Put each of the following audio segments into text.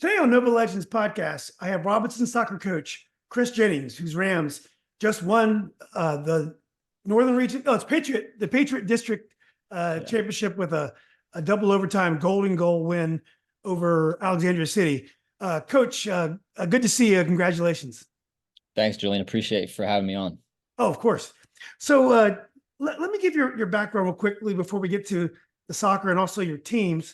Today on Nova Legends podcast, I have Robinson soccer coach Chris Jennings, whose Rams just won the Northern Region. No, it's the Patriot District Championship with a double overtime golden goal win over Alexandria City. Coach, good to see you. Congratulations. Thanks, Julian. Appreciate you for having me on. Oh, of course. So let me give your background real quickly before we get to the soccer and also your teams.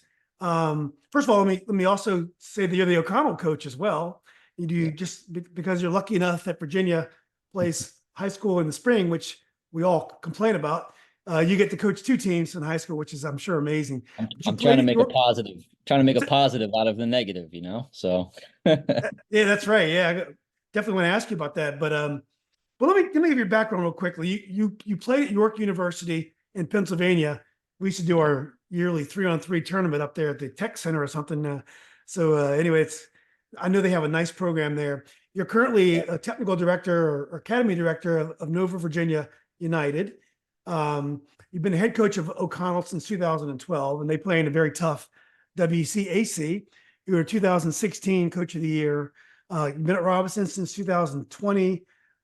First of all, let me also say that you're the O'Connell coach as well. You do just because you're lucky enough that Virginia plays high school in the spring, which we all complain about. You get to coach two teams in high school, which is, I'm sure, amazing. I'm trying to make a positive out of the negative, So yeah, that's right. Yeah, I definitely want to ask you about that. But let me give you your background real quickly. You played at York University in Pennsylvania. We used to do our yearly 3-on-3 tournament up there at the Tech Center or something. Anyway, I know they have a nice program there. You're currently a technical director or academy director of Nova Virginia United. You've been head coach of O'Connell since 2012, and they play in a very tough WCAC. You were 2016 Coach of the Year. You've been at Robinson since 2020.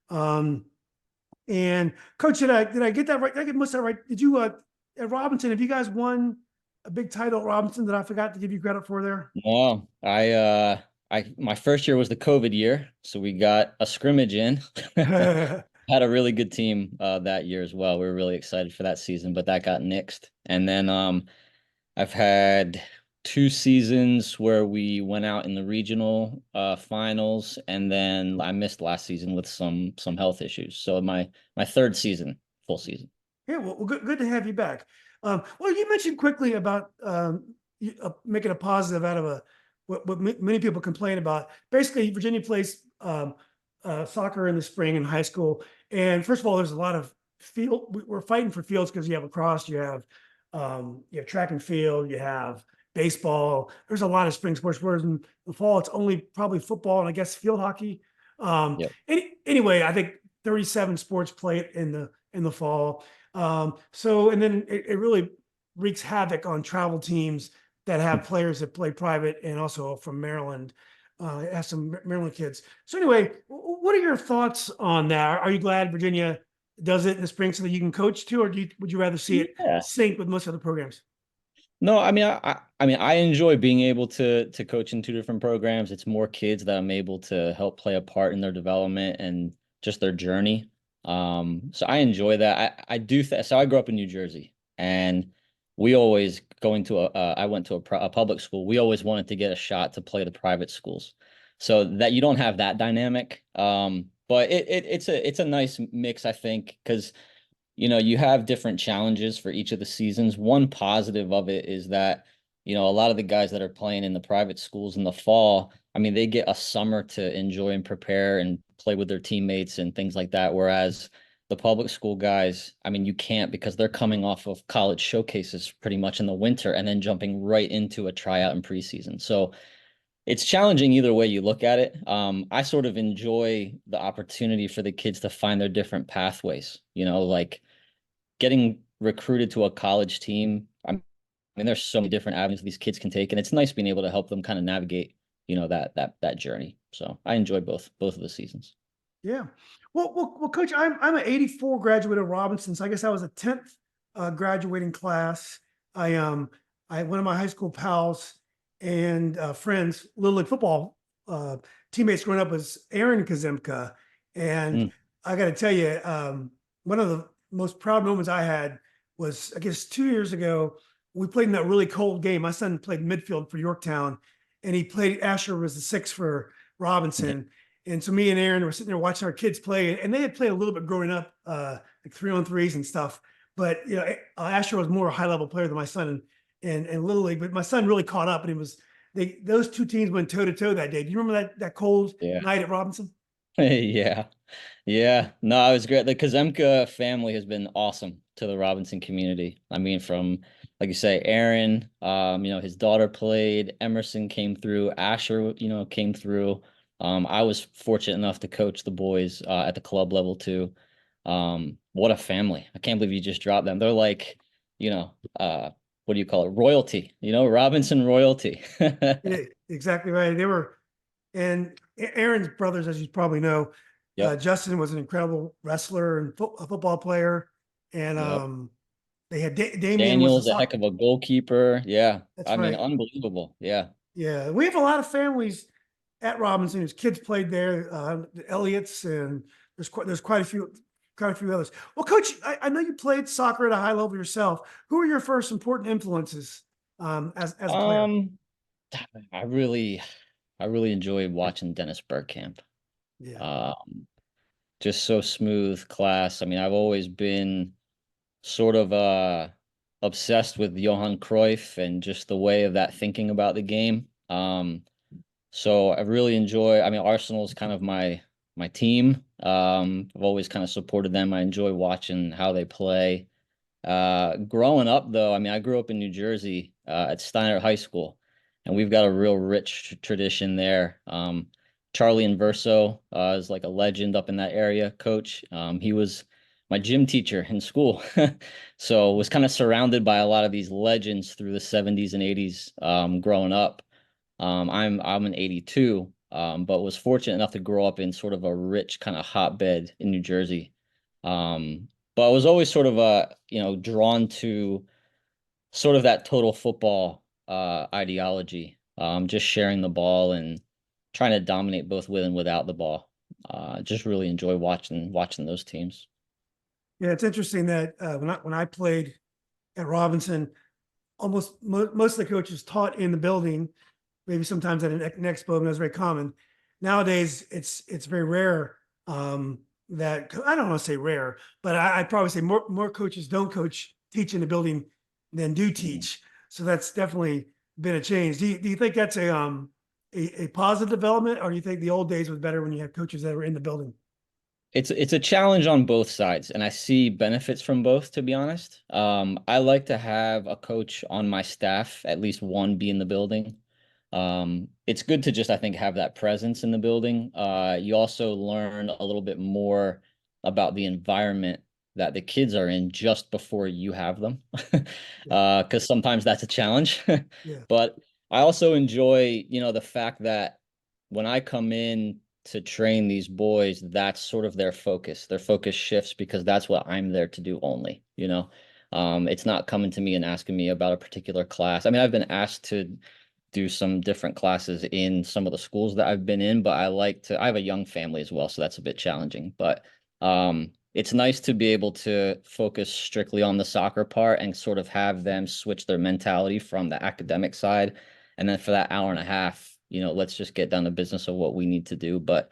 And Coach, did I get that right? Did I get most of that right? Did you at Robinson, have you guys won a big title at Robinson that I forgot to give you credit for there? No, my first year was the COVID year, so we got a scrimmage in. Had a really good team that year as well. We were really excited for that season, but that got nixed. And then I've had 2 seasons where we went out in the regional finals, and then I missed last season with some health issues. So my third season, full season. Yeah, well, good to have you back. Well, you mentioned quickly about making a positive out of what many people complain about. Basically, Virginia plays soccer in the spring in high school, and first of all, there's a lot of field. We're fighting for fields because you have lacrosse, you have track and field, you have baseball. There's a lot of spring sports. Whereas in the fall, it's only probably football and I guess field hockey. Anyway, I think 37 sports play in the fall. And then it really wreaks havoc on travel teams that have players that play private and also from Maryland. It has some Maryland kids. So anyway, what are your thoughts on that? Are you glad Virginia does it in the spring so that you can coach too, or would you rather see it sync with most other programs? No, I mean, I enjoy being able to coach in two different programs. It's more kids that I'm able to help play a part in their development and just their journey. So I enjoy that. I do. So I grew up in New Jersey, and we always I went to a public school. We always wanted to get a shot to play the private schools, so that you don't have that dynamic. But it's a nice mix, I think, because you have different challenges for each of the seasons. One positive of it is that a lot of the guys that are playing in the private schools in the fall, I mean, they get a summer to enjoy and prepare and play with their teammates and things like that. Whereas the public school guys, I mean, you can't because they're coming off of college showcases pretty much in the winter and then jumping right into a tryout in preseason. So it's challenging either way you look at it. I sort of enjoy the opportunity for the kids to find their different pathways, like getting recruited to a college team. I mean, there's so many different avenues these kids can take, and it's nice being able to help them kind of navigate, that journey. So I enjoy both of the seasons. Yeah. Well, Coach, I'm an '84 graduate of Robinson, so I guess I was a 10th graduating class. One of my high school pals and friends, Little League football teammates growing up was Aaron Kazemka, and I got to tell you, one of the most proud moments I had was, I guess, 2 years ago. We played in that really cold game. My son played midfield for Yorktown, and he played. Asher was the 6 for Robinson. And so me and Aaron were sitting there watching our kids play, and they had played a little bit growing up, like 3-on-3s and stuff. But Asher was more a high level player than my son in Little League. But my son really caught up, and those two teams went toe to toe that day. Do you remember that cold night at Robinson? Yeah. No, it was great. The Kazemka family has been awesome to the Robinson community. I mean, from, like you say, Aaron, his daughter played, Emerson came through, Asher, came through. I was fortunate enough to coach the boys at the club level too. What a family. I can't believe you just dropped them. They're like, what do you call it? Royalty, Robinson royalty. Yeah, exactly right. They were, and Aaron's brothers, as you probably know, Yep. Justin was an incredible wrestler and a football player, and Yep. they had Damien was a Daniel's a heck soccer. of a goalkeeper. Yeah. That's I mean, right. unbelievable. Yeah. Yeah, we have a lot of families at Robinson whose kids played there, the Elliots, and there's quite a few others. Well, Coach, I know you played soccer at a high level yourself. Who are your first important influences as a player? Um, I really, I really enjoyed watching Dennis Bergkamp. Yeah, Um, just so smooth class. I mean, I've always been sort of obsessed with Johan Cruyff and just the way of that thinking about the game. So I really enjoy, I mean, Arsenal is kind of my team. I've always kind of supported them. I enjoy watching how they play. Growing up though, I mean, I grew up in New Jersey, at Steiner High School, and we've got a real rich tradition there. Charlie Inverso, is like a legend up in that area, coach. He was my gym teacher in school. So was kind of surrounded by a lot of these legends through the 70s and 80s, growing up. I'm an 82, but was fortunate enough to grow up in sort of a rich kind of hotbed in New Jersey. But I was always sort of drawn to sort of that total football ideology, just sharing the ball and trying to dominate both with and without the ball. Just really enjoy watching those teams. yeah. It's interesting that when I played at Robinson, most of the coaches taught in the building. Maybe sometimes at an expo, and that's very common. Nowadays, it's very rare that I don't want to say rare, but I'd probably say more coaches don't teach in the building than do Mhm. teach. So that's definitely been a change. Do you think that's a positive development, or do you think the old days was better when you had coaches that were in the building? It's a challenge on both sides, and I see benefits from both, to be honest. I like to have a coach on my staff, at least one be in the building. It's good to just, I think, have that presence in the building. You also learn a little bit more about the environment that the kids are in just before you have them. Yeah, Because sometimes that's a challenge. yeah, But I also enjoy, the fact that when I come in to train these boys, that's sort of their focus. Their focus shifts because that's what I'm there to do only. It's not coming to me and asking me about a particular class. I mean, I've been asked to do some different classes in some of the schools that I've been in, but I have a young family as well, so that's a bit challenging. But it's nice to be able to focus strictly on the soccer part and sort of have them switch their mentality from the academic side. And then for that hour and a half, let's just get down to business of what we need to do. But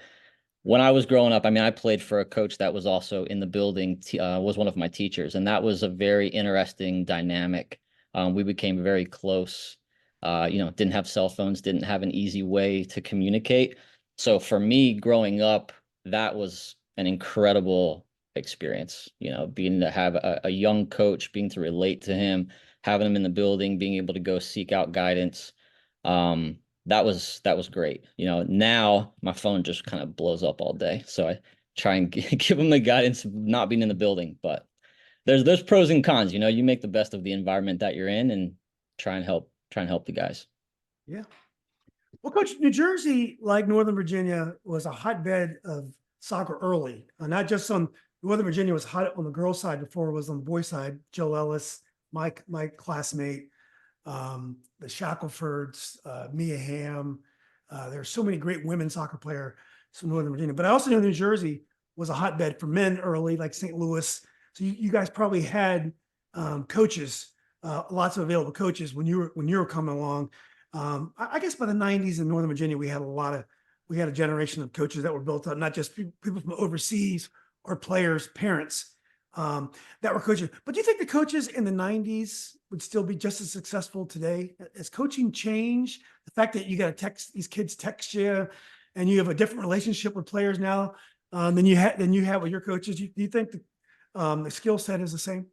when I was growing up, I mean, I played for a coach that was also in the building, was one of my teachers, and that was a very interesting dynamic. We became very close. Didn't have cell phones, didn't have an easy way to communicate. So for me, growing up, that was an incredible experience. Being to have a young coach, being to relate to him, having him in the building, being able to go seek out guidance. That was great. Now my phone just kind of blows up all day. So I try and give them the guidance of not being in the building. But there's pros and cons. You make the best of the environment that you're in and try and help the guys. yeah. Well, Coach, New Jersey, like Northern Virginia, was a hotbed of soccer early. Not just on Northern Virginia was hot on the girls' side before it was on the boys' side. Joe Ellis, my classmate, the Shacklefords, Mia Hamm. There are so many great women soccer players from Northern Virginia. But I also know New Jersey was a hotbed for men early, like St. Louis. So you guys probably had coaches, lots of available coaches when you were coming along. I guess by the 90s in Northern Virginia, we had a generation of coaches that were built up, not just people from overseas or players, parents that were coaches. But do you think the coaches in the 90s would still be just as successful today? Has coaching changed? The fact that you got to text these kids text you and you have a different relationship with players now than you have with your coaches. Do you think the skill set is the same?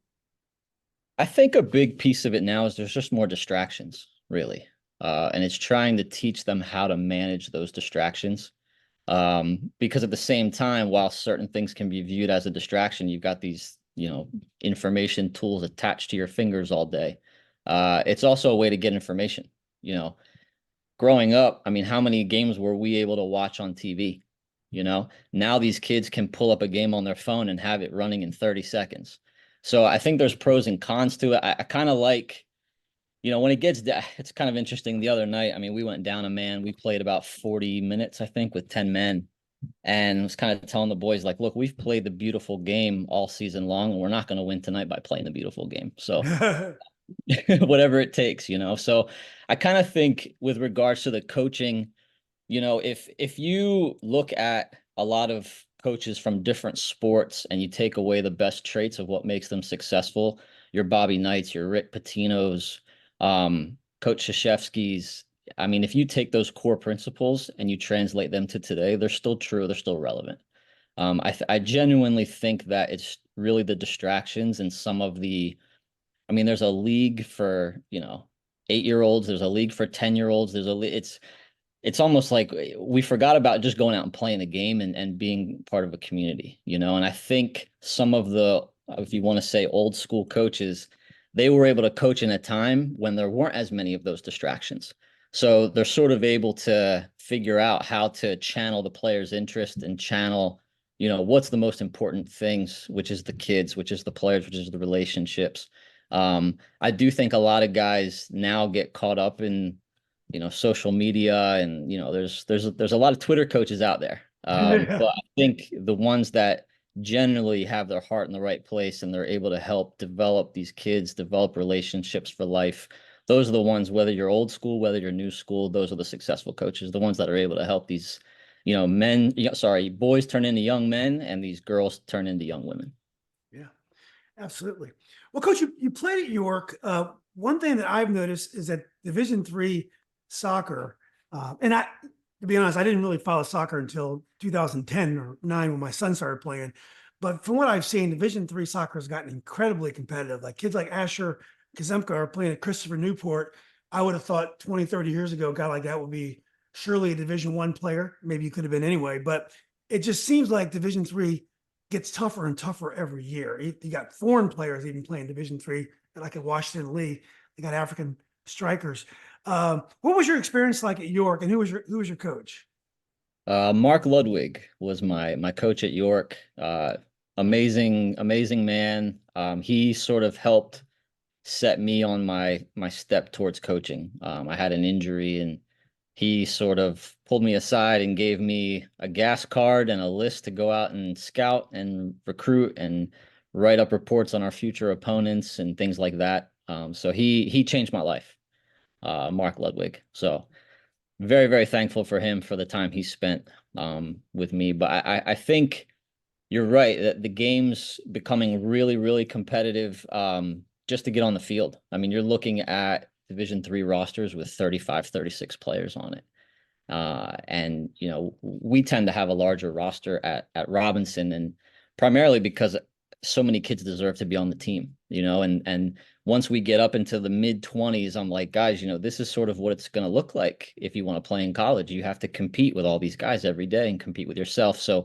I think a big piece of it now is there's just more distractions, really. And it's trying to teach them how to manage those distractions. Because at the same time, while certain things can be viewed as a distraction, you've got these, information tools attached to your fingers all day. It's also a way to get information. You know, growing up, I mean, how many games were we able to watch on TV? You know, now these kids can pull up a game on their phone and have it running in 30 seconds. So I think there's pros and cons to it. I kind of like, you know, when it gets, it's kind of interesting. The other night, I mean, we went down a man. We played about 40 minutes, I think, with 10 men, and was kind of telling the boys, like, look, we've played the beautiful game all season long, and we're not going to win tonight by playing the beautiful game. So whatever it takes, you know. So I kind of think with regards to the coaching, you know, if you look at a lot of coaches from different sports and you take away the best traits of what makes them successful, your Bobby Knights, your Rick Pitino's, Coach Krzyzewski's. I mean, if you take those core principles and you translate them to today, they're still true, they're still relevant. I genuinely think that it's really the distractions and some of the, I mean, there's a league for, you know, 8-year-olds, there's a league for 10-year-olds, it's almost like we forgot about just going out and playing the game and being part of a community, you know. And I think some of the, if you want to say old school coaches, they were able to coach in a time when there weren't as many of those distractions. So they're sort of able to figure out how to channel the players' interest and channel, you know, what's the most important things, which is the kids, which is the players, which is the relationships. I do think a lot of guys now get caught up in, you know, social media, and you know, there's a lot of Twitter coaches out there. Yeah. But I think the ones that generally have their heart in the right place and they're able to help develop these kids, develop relationships for life, those are the ones, whether you're old school, whether you're new school, those are the successful coaches, the ones that are able to help these, you know, men, sorry, boys turn into young men and these girls turn into young women. Yeah, absolutely. Well, Coach, you played at York. One thing that I've noticed is that Division III soccer, and to be honest, I didn't really follow soccer until 2010 or 9 when my son started playing. But from what I've seen, Division III soccer has gotten incredibly competitive. Like kids like Asher Kazemka are playing at Christopher Newport. I would have thought 20, 30 years ago, a guy like that would be surely a Division I player. Maybe he could have been anyway, but it just seems like Division III gets tougher and tougher every year. You got foreign players even playing Division III, like at Washington Lee. They got African strikers. What was your experience like at York, and who was your coach? Mark Ludwig was my coach at York. Amazing man. He sort of helped set me on my step towards coaching. I had an injury and he sort of pulled me aside and gave me a gas card and a list to go out and scout and recruit and write up reports on our future opponents and things like that. So he changed my life, Mark Ludwig. So very, very thankful for him for the time he spent with me. But I think you're right that the game's becoming really, really competitive just to get on the field. I mean, you're looking at Division III rosters with 35, 36 players on it. And, you know, we tend to have a larger roster at Robinson, and primarily because so many kids deserve to be on the team, you know, and once we get up into the mid 20s, I'm like, guys, you know, this is sort of what it's going to look like if you want to play in college. You have to compete with all these guys every day and compete with yourself. So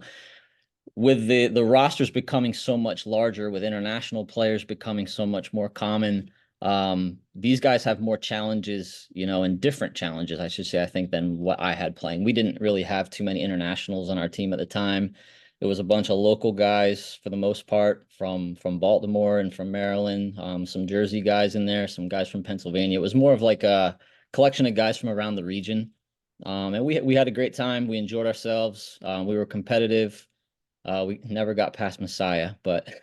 with the rosters becoming so much larger, with international players becoming so much more common, these guys have more challenges, you know, and different challenges, I should say, I think, than what I had playing. We didn't really have too many internationals on our team at the time. It was a bunch of local guys for the most part from Baltimore and from Maryland, some Jersey guys in there, some guys from Pennsylvania. It was more of like a collection of guys from around the region. And we had a great time. We enjoyed ourselves. We were competitive. We never got past Messiah, but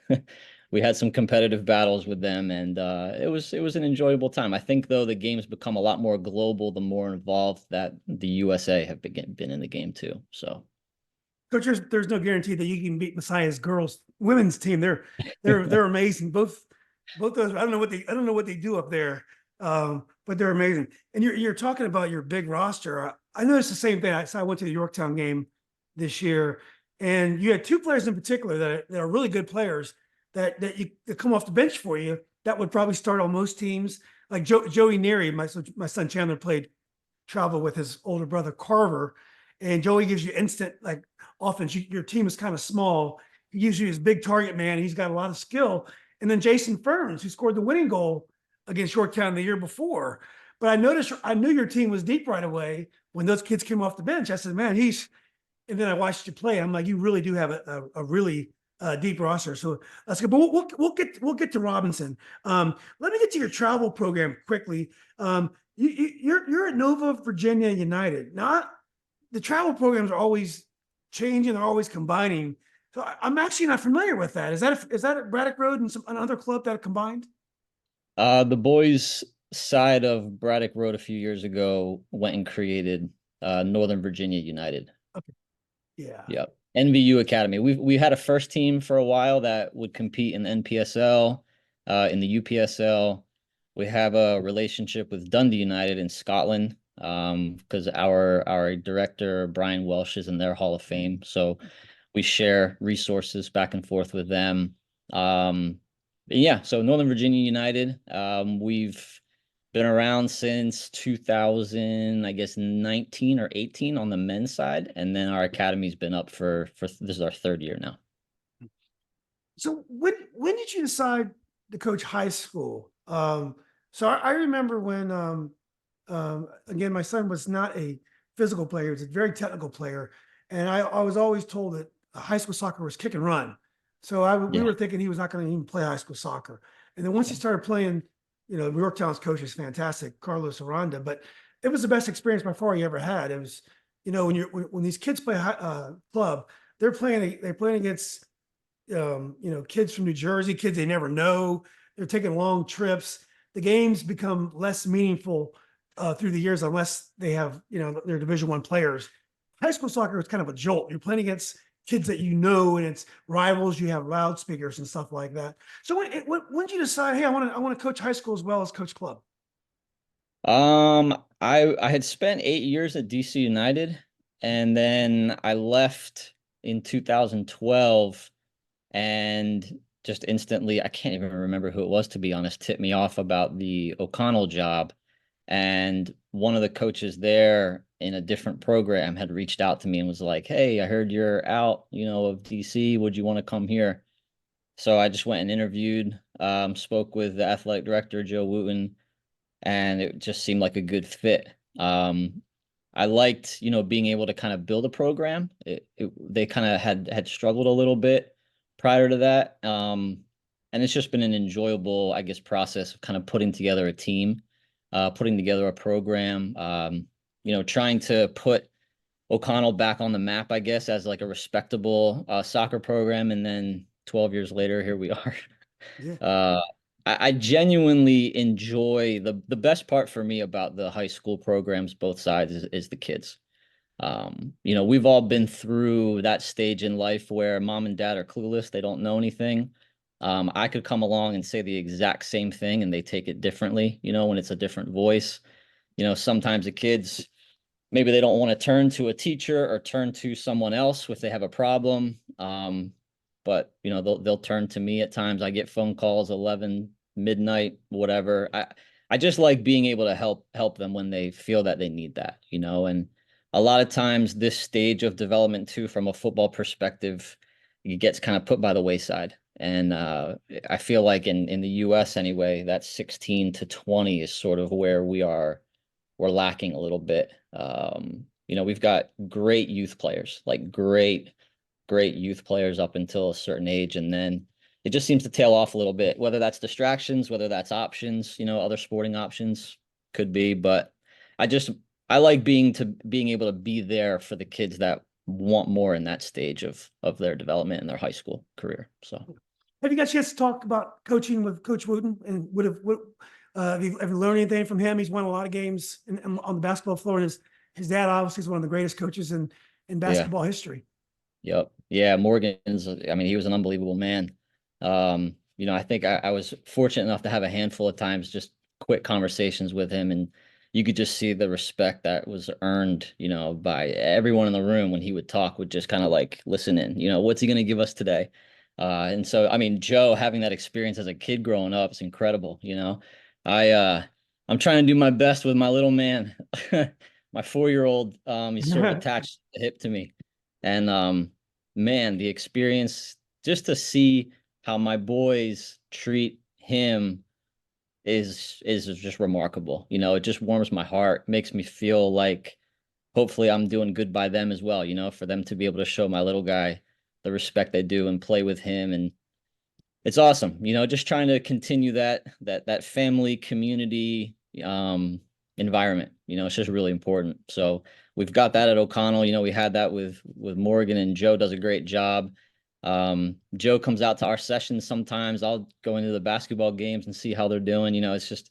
we had some competitive battles with them, and it was an enjoyable time. I think though the game's become a lot more global the more involved that the USA have been in the game too. So Coach, there's no guarantee that you can beat Messiah's women's team. They're amazing. Both those. I don't know what they do up there, but they're amazing. And you're talking about your big roster. I noticed the same thing. I went to the Yorktown game this year, and you had two players in particular that are really good players that come off the bench for you that would probably start on most teams. Like Joey Neary, my son Chandler played travel with his older brother Carver, and Joey gives you instant like offense. Your team is kind of small. He gives you his big target man. He's got a lot of skill. And then Jason Ferns, who scored the winning goal against Yorktown the year before. but I knew your team was deep right away when those kids came off the bench. I said, man, and then I watched you play. I'm like, you really do have a really deep roster. So that's good. But we'll get to Robinson. Let me get to your travel program quickly. You're at Nova Virginia United. Now, the travel programs are always changing. They're always combining. So I'm actually not familiar with that. Is that at Braddock Road and another club that are combined? The boys' side of Braddock Road a few years ago went and created Northern Virginia United. Okay. Yeah. Yep. NVU Academy. We had a first team for a while that would compete in the NPSL, in the UPSL. We have a relationship with Dundee United in Scotland, because our director Brian Welsh is in their Hall of Fame. So we share resources back and forth with them. Yeah, so Northern Virginia United, we've been around since 2000, I guess 19 or 18 on the men's side, and then our academy's been up for this is our third year now. So when did you decide to coach high school? So I remember when again, my son was not a physical player; he was a very technical player, and I was always told that high school soccer was kick and run. So we Yeah. were thinking he was not going to even play high school soccer. And then once he started playing, Yorktown's coach is fantastic, Carlos Aranda, but it was the best experience by far he ever had. It was, when these kids play club, they're playing against kids from New Jersey, kids they never know. They're taking long trips. The games become less meaningful through the years unless they have, their Division I players. High school soccer is kind of a jolt. You're playing against kids that and it's rivals. You have loudspeakers and stuff like that. So when did you decide, hey, I want to coach high school as well as coach club? I had spent 8 years at DC United, and then I left in 2012, and just instantly, I can't even remember who it was, to be honest, tipped me off about the O'Connell job. And one of the coaches there in a different program had reached out to me and was like, hey, I heard you're out, of DC. Would you want to come here? So I just went and interviewed, spoke with the athletic director, Joe Wooten, and it just seemed like a good fit. I liked, being able to kind of build a program. They kind of had struggled a little bit prior to that. And it's just been an enjoyable, I guess, process of kind of putting together a team, putting together a program, trying to put O'Connell back on the map, I guess, as like a respectable soccer program. And then 12 years later, here we are. Yeah. I genuinely enjoy the best part for me about the high school programs, both sides, is the kids. We've all been through that stage in life where mom and dad are clueless. They don't know anything. I could come along and say the exact same thing and they take it differently, when it's a different voice. Sometimes the kids, maybe they don't want to turn to a teacher or turn to someone else if they have a problem. But they'll turn to me at times. I get phone calls 11 midnight, whatever. I just like being able to help them when they feel that they need that, and a lot of times this stage of development too, from a football perspective, it gets kind of put by the wayside. And I feel like in the US anyway, that 16 to 20 is sort of where we're lacking a little bit. We've got great youth players, like great youth players up until a certain age, and then it just seems to tail off a little bit, whether that's distractions, whether that's options, other sporting options could be. But I like being able to be there for the kids that want more in that stage of their development in their high school career. So Have you got a chance to talk about coaching with Coach Wooten, and have you learned anything from him? He's won a lot of games on the basketball floor, and his dad obviously is one of the greatest coaches in yeah. basketball history. Yep. Yeah, Morgan's, I mean, he was an unbelievable man. I think I was fortunate enough to have a handful of times just quick conversations with him, and you could just see the respect that was earned, by everyone in the room when he would talk, would just kind of like listen in, what's he going to give us today? And so, I mean, Joe, having that experience as a kid growing up is incredible. I'm trying to do my best with my little man. My 4-year-old, he's sort of attached the hip to me. And man, the experience just to see how my boys treat him, is just remarkable. You know, it just warms my heart, makes me feel like hopefully I'm doing good by them as well, you know, for them to be able to show my little guy the respect they do and play with him. And it's awesome, you know, just trying to continue that family community environment. You know, it's just really important. So we've got that at O'Connell. You know, we had that with Morgan, and Joe does a great job. Joe comes out to our sessions sometimes. I'll go into the basketball games and see how they're doing. You know, it's just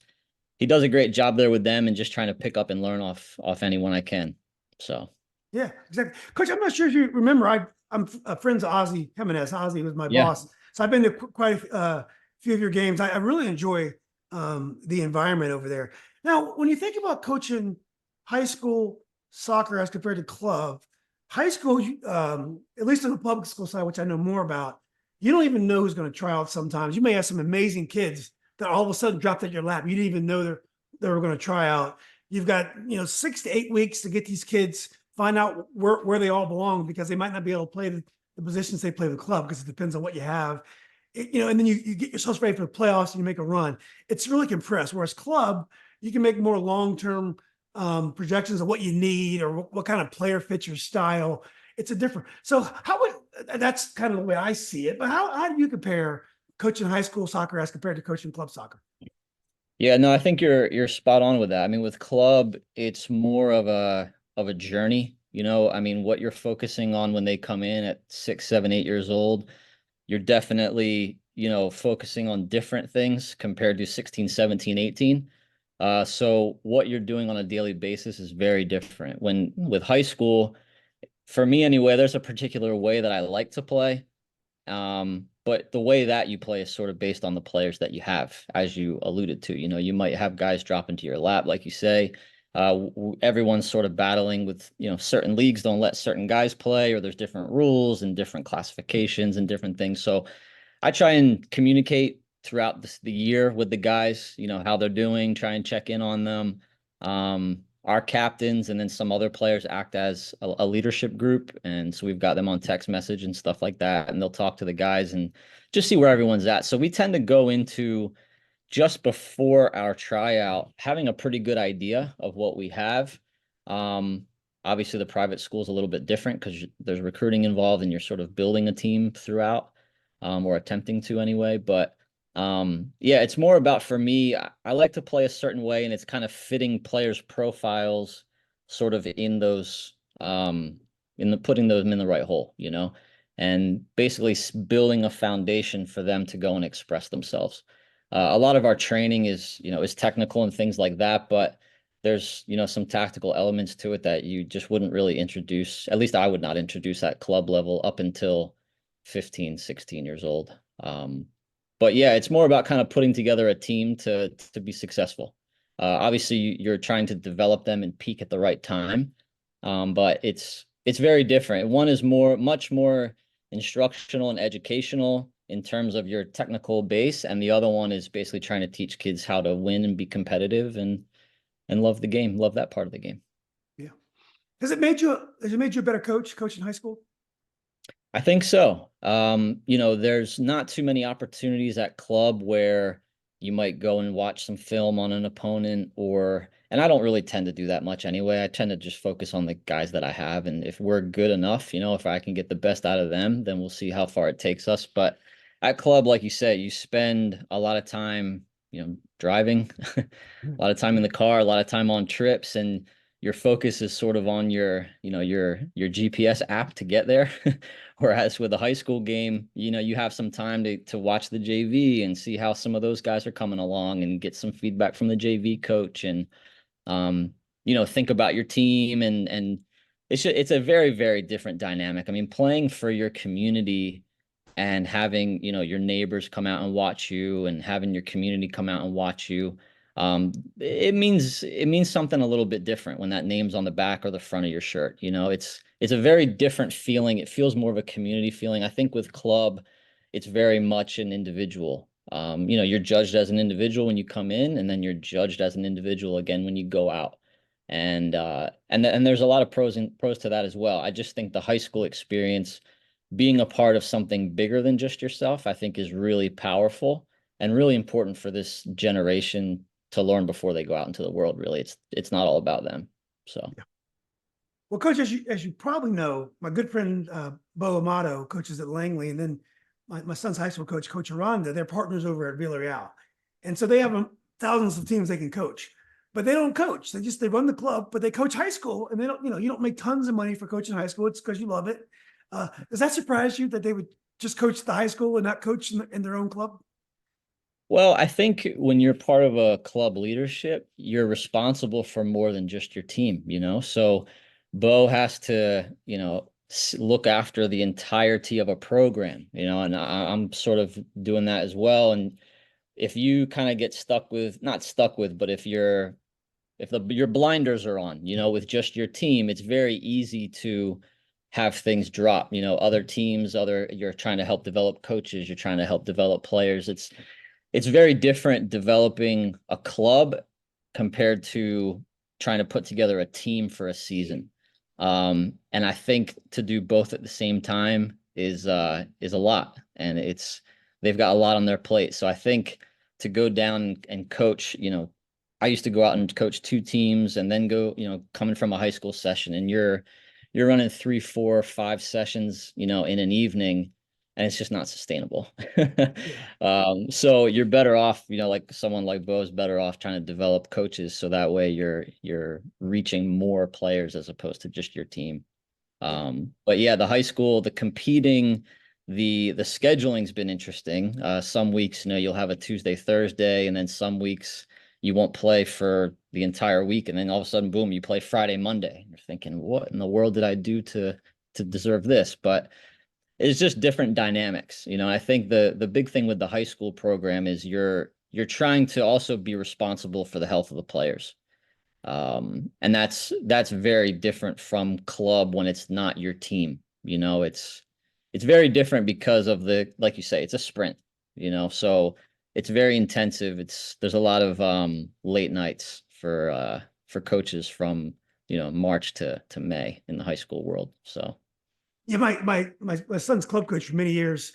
he does a great job there with them and just trying to pick up and learn off anyone I can. So Yeah, exactly. Coach, I'm not sure if you remember, I'm friends of Ozzy Jimenez. Ozzy was my yeah. boss. So I've been to quite a few of your games. I really enjoy the environment over there. Now, when you think about coaching high school soccer as compared to club, high school, at least on the public school side, which I know more about, you don't even know who's going to try out sometimes. You may have some amazing kids that all of a sudden dropped at your lap. You didn't even know they were going to try out. You've got, 6 to 8 weeks to get these kids, find out where they all belong, because they might not be able to play the positions they play the club, because it depends on what you have. And then you get yourselves ready for the playoffs and you make a run. It's really compressed. Whereas club, you can make more long-term projections of what you need or what kind of player fits your style. It's a different. So that's kind of the way I see it. But how do you compare coaching high school soccer as compared to coaching club soccer? Yeah, no, I think you're spot on with that. I mean, with club, it's more of a journey, you know. I mean, what you're focusing on when they come in at 6, 7, 8 years old, you're definitely, you know, focusing on different things compared to 16, 17, 18. So what you're doing on a daily basis is very different. When with high school, for me anyway, there's a particular way that I like to play. But the way that you play is sort of based on the players that you have, as you alluded to. You know, you might have guys drop into your lap, like you say. Everyone's sort of battling with, you know, certain leagues don't let certain guys play, or there's different rules and different classifications and different things. So I try and communicate throughout the year with the guys, you know, how they're doing, try and check in on them. Our captains and then some other players act as a leadership group. And so we've got them on text message and stuff like that. And they'll talk to the guys and just see where everyone's at. So we tend to go into just before our tryout having a pretty good idea of what we have. Um, Obviously, the private school is a little bit different because there's recruiting involved and you're sort of building a team throughout, or attempting to anyway. But yeah, it's more about, for me, I like to play a certain way, and it's kind of fitting players' profiles sort of in those, in the putting them in the right hole, you know, and basically building a foundation for them to go and express themselves. A lot of our training is, you know, is technical and things like that, but there's, you know, some tactical elements to it that you just wouldn't really introduce. At least I would not introduce at club level up until 15, 16 years old. But yeah, it's more about kind of putting together a team to be successful. Obviously, you're trying to develop them and peak at the right time, but it's very different. One is much more instructional and educational in terms of your technical base, and the other one is basically trying to teach kids how to win and be competitive and love the game, love that part of the game. Yeah. Has it made you a better coach in high school? I think so. You know, there's not too many opportunities at club where you might go and watch some film on an opponent, and I don't really tend to do that much anyway. I tend to just focus on the guys that I have. And if we're good enough, you know, if I can get the best out of them, then we'll see how far it takes us. But at club, like you said, you spend a lot of time, you know, driving, a lot of time in the car, a lot of time on trips, and your focus is sort of on your, you know, your GPS app to get there. Whereas with a high school game, you know, you have some time to watch the JV and see how some of those guys are coming along and get some feedback from the JV coach, and you know, think about your team, and it's a very, very different dynamic. I mean, playing for your community and having, you know, your neighbors come out and watch you, and having your community come out and watch you, it means something a little bit different when that name's on the back or the front of your shirt. You know, it's a very different feeling. It feels more of a community feeling. I think with club, it's very much an individual. You know, you're judged as an individual when you come in, and then you're judged as an individual again when you go out. And there's a lot of pros to that as well. I just think the high school experience, being a part of something bigger than just yourself, I think is really powerful. and really important for this generation to learn before they go out into the world. Really, it's not all about them. So. Yeah. Well, Coach, as you probably know, my good friend Bo Amato coaches at Langley, and then my son's high school coach, Coach Aranda, they're partners over at Villarreal, and so they have thousands of teams they can coach, but they don't coach. They run the club, but they coach high school, and they don't. You don't make tons of money for coaching high school. It's because you love it. Does that surprise you that they would just coach the high school and not coach in their own club? Well, I think when you're part of a club leadership, you're responsible for more than just your team, you know? So Bo has to, look after the entirety of a program, and I'm sort of doing that as well. And if you kind of get stuck with, not stuck with, but if your blinders are on, with just your team, it's very easy to have things drop, other teams, you're trying to help develop coaches, you're trying to help develop players. It's very different developing a club compared to trying to put together a team for a season. And I think to do both at the same time is a lot, and they've got a lot on their plate. So I think to go down and coach, I used to go out and coach 2 teams and then go, coming from a high school session, and you're running 3, 4, 5 sessions, in an evening, and it's just not sustainable. So you're better off, like someone like Bo is better off trying to develop coaches, so that way you're reaching more players as opposed to just your team. But yeah, the high school, the competing, the scheduling's been interesting. Some weeks, you'll have a Tuesday, Thursday, and then some weeks you won't play for the entire week, and then all of a sudden, boom, you play Friday, Monday. You're thinking, what in the world did I do to deserve this? But it's just different dynamics. I think the big thing with the high school program is you're trying to also be responsible for the health of the players. And that's very different from club when it's not your team. It's very different because of like you say, it's a sprint, so it's very intensive. There's a lot of late nights for coaches from, March to May in the high school world. So Yeah, my son's club coach for many years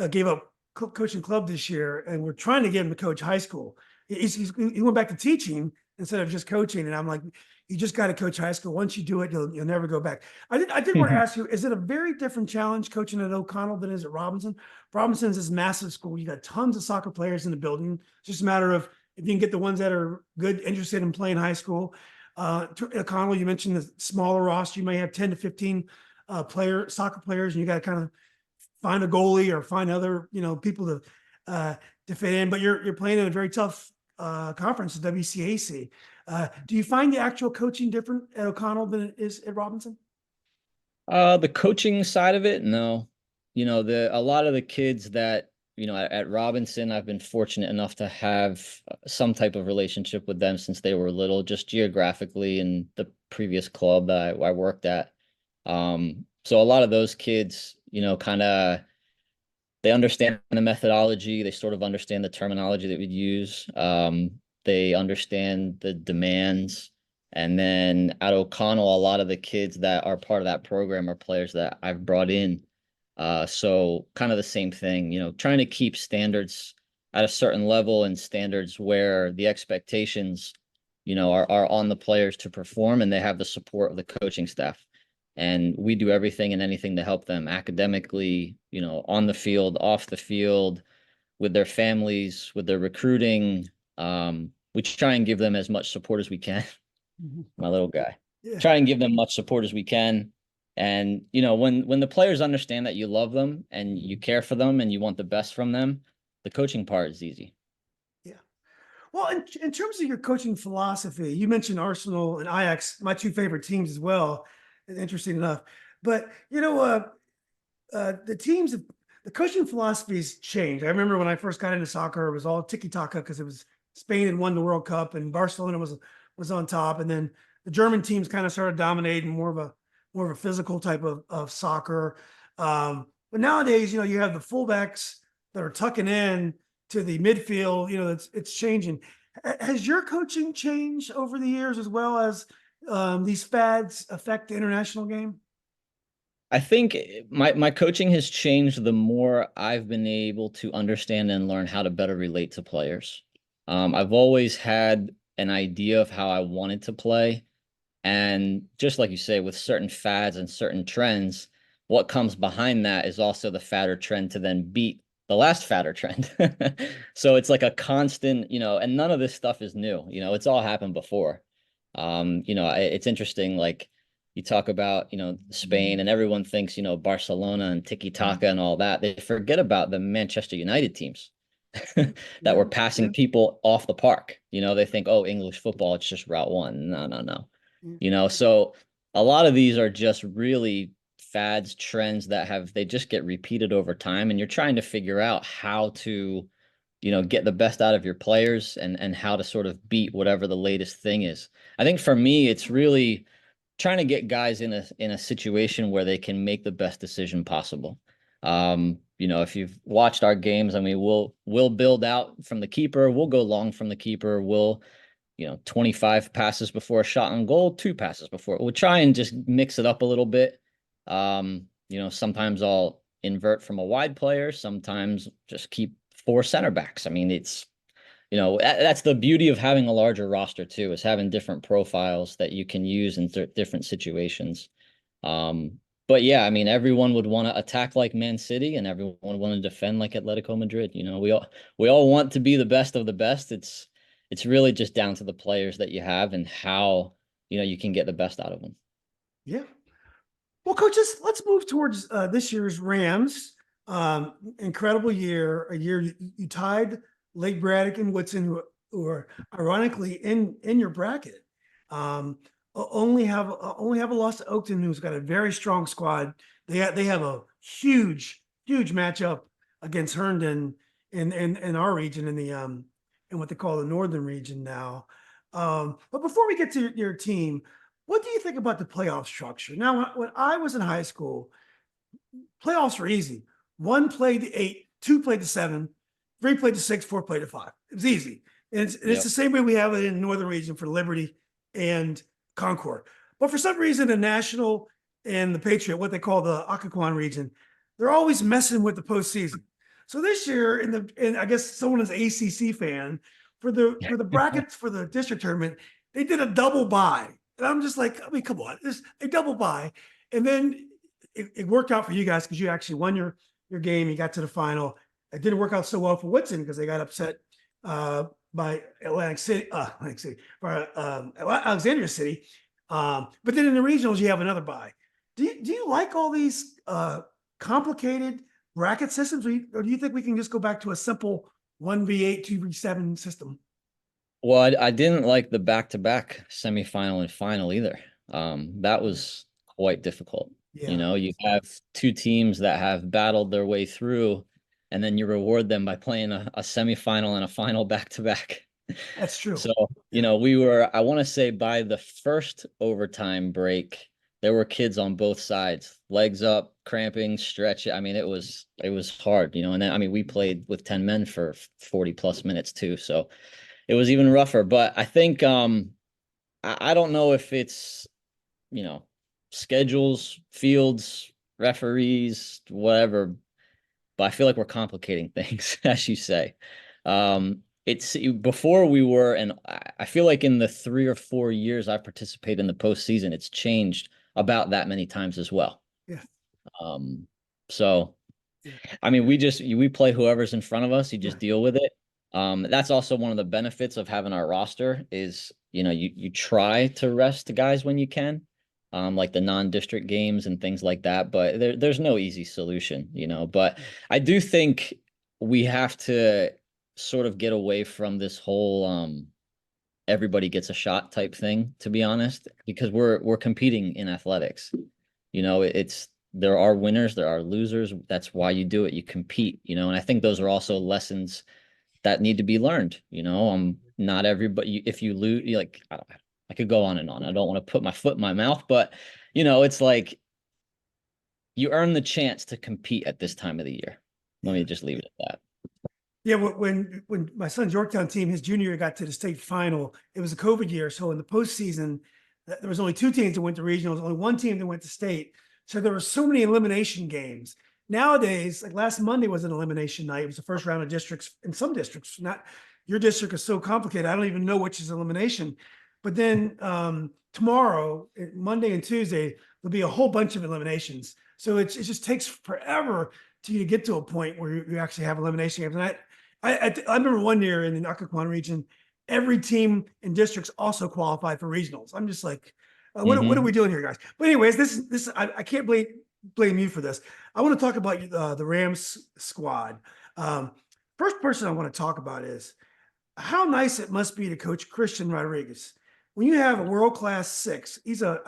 gave up coaching club this year, and we're trying to get him to coach high school. He went back to teaching instead of just coaching, and I'm like, you just got to coach high school. Once you do it, you'll never go back. I did want to ask you: is it a very different challenge coaching at O'Connell than is at Robinson? Robinson's this massive school. You got tons of soccer players in the building. It's just a matter of if you can get the ones that are good, interested in playing high school. O'Connell, you mentioned the smaller roster. You may have 10 to 15 soccer players, and you got to kind of find a goalie or find other, people to fit in. But you're playing in a very tough conference, the WCAC. Do you find the actual coaching different at O'Connell than it is at Robinson? The coaching side of it, no. A lot of the kids that, at Robinson, I've been fortunate enough to have some type of relationship with them since they were little, just geographically in the previous club that I worked at. So a lot of those kids, kind of, they understand the methodology. They sort of understand the terminology that we'd use. They understand the demands. And then at O'Connell, a lot of the kids that are part of that program are players that I've brought in. So kind of the same thing, trying to keep standards at a certain level and standards where the expectations, are on the players to perform, and they have the support of the coaching staff. And we do everything and anything to help them academically, on the field, off the field, with their families, with their recruiting. We try and give them as much support as we can. My little guy. Yeah. Try and give them much support as we can. And, when the players understand that you love them and you care for them and you want the best from them, the coaching part is easy. Yeah. Well, in terms of your coaching philosophy, you mentioned Arsenal and Ajax, my 2 favorite teams as well. Interesting enough. But, the coaching philosophies changed. I remember when I first got into soccer, it was all tiki-taka because it was Spain had won the World Cup and Barcelona was on top. And then the German teams kind of started dominating more of a physical type of soccer. But nowadays, you have the fullbacks that are tucking in to the midfield. It's changing. Has your coaching changed over the years as well as these fads affect the international game? I think my coaching has changed the more I've been able to understand and learn how to better relate to players. I've always had an idea of how I wanted to play. And just like you say, with certain fads and certain trends, what comes behind that is also the fad or trend to then beat the last fad or trend. So it's like a constant, and none of this stuff is new. It's all happened before. It's interesting, like you talk about, Spain and everyone thinks, Barcelona and tiki taka and all that. They forget about the Manchester United teams that were Yeah, passing yeah, people off the park. They think, oh, English football, it's just route one. No, no, no. yeah. So a lot of these are just really fads, trends that they just get repeated over time, and you're trying to figure out how to, get the best out of your players and how to sort of beat whatever the latest thing is. I think for me, it's really trying to get guys in a situation where they can make the best decision possible. If you've watched our games, I mean, we'll build out from the keeper, we'll go long from the keeper, we'll 25 passes before a shot on goal, 2 passes before. We'll try and just mix it up a little bit. Sometimes I'll invert from a wide player, sometimes just keep 4 center backs. I mean, that's the beauty of having a larger roster too, is having different profiles that you can use in different situations. But yeah, I mean, everyone would want to attack like Man City, and everyone would want to defend like Atletico Madrid. We all want to be the best of the best. It's really just down to the players that you have and how you can get the best out of them. Yeah. Well, coaches, let's move towards this year's Rams. Incredible year, a year you tied Lake Braddock and Woodson, who are ironically in your bracket. Only have a loss to Oakton, who's got a very strong squad. They have a huge matchup against Herndon in our region, in what they call the Northern region now. But before we get to your team, what do you think about the playoff structure? Now, when I was in high school, playoffs were easy. 1 played to 8, 2 played to 7, 3 played to 6, 4 played to 5. It was easy. And it's the same way we have it in the Northern region for Liberty and Concord. But for some reason, the National and the Patriot, what they call the Occoquan region, they're always messing with the postseason. So this year, and I guess someone is an ACC fan, for the brackets for the district tournament, they did a double bye. And I'm just like, I mean, come on, a double bye. And then it worked out for you guys because you actually won your game. You got to the final. It didn't work out so well for Woodson because they got upset by Alexandria City. But then in the regionals, you have another bye. Do you like all these complicated bracket systems, or do you think we can just go back to a simple 1v8, 2v7 system? Well, I didn't like the back-to-back semifinal and final either. That was quite difficult. Yeah, You have 2 teams that have battled their way through, and then you reward them by playing a semifinal and a final back-to-back. that's true. So, I want to say by the first overtime break, there were kids on both sides, legs up, cramping, stretch. I mean, it was hard, and then, I mean, we played with 10 men for 40 plus minutes too. So it was even rougher. But I think I don't know if it's, schedules, fields, referees, whatever, but I feel like we're complicating things, as you say. It's before we were, and I feel like in the 3 or 4 years I participate in the postseason, it's changed about that many times as well. Yeah. So Yeah. I mean, we play whoever's in front of us, you just deal with it. That's also one of the benefits of having our roster is, you try to rest the guys when you can, like the non-district games and things like that, but there's no easy solution, but I do think we have to sort of get away from this whole, everybody gets a shot type thing, to be honest, because we're competing in athletics. There are winners, there are losers. That's why you do it. You compete, and I think those are also lessons that need to be learned. Not everybody, if you lose, like, I could go on and on. I don't want to put my foot in my mouth, but it's like you earn the chance to compete at this time of the year. Let me just leave it at that. Yeah, when my son's Yorktown team, his junior year, got to the state final, it was a COVID year. So in the postseason, there was only 2 teams that went to regionals, only 1 team that went to state. So there were so many elimination games. Nowadays, like last Monday was an elimination night. It was the first round of districts in some districts. Not your district is so complicated. I don't even know which is elimination. But then tomorrow, Monday and Tuesday, there'll be a whole bunch of eliminations. So it just takes forever to get to a point where you actually have elimination games. And I remember one year in the Occoquan region, every team in districts also qualified for regionals. I'm just like, what are we doing here, guys? But anyways, this I can't blame you for this. I want to talk about the Rams squad. First person I want to talk about is how nice it must be to coach Christian Rodriguez. When you have a world-class six, he's a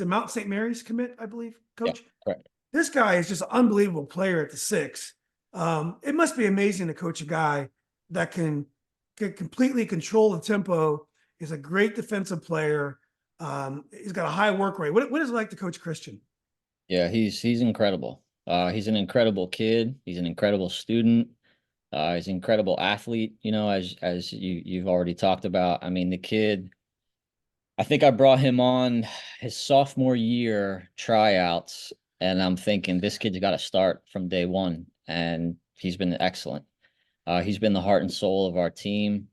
Mount St. Mary's commit, I believe, Yeah, coach. correct. This guy is just an unbelievable player at the six. It must be amazing to coach a guy that can completely control the tempo. He's a great defensive player. He's got a high work rate. What is it like to coach Christian? Yeah, he's incredible. He's an incredible kid. He's an incredible student. He's an incredible athlete, you know, as you've already talked about. I mean, the kid, I think I brought him on his sophomore year tryouts, and I'm thinking this kid's got to start from day one, and he's been excellent. He's been the heart and soul of our team.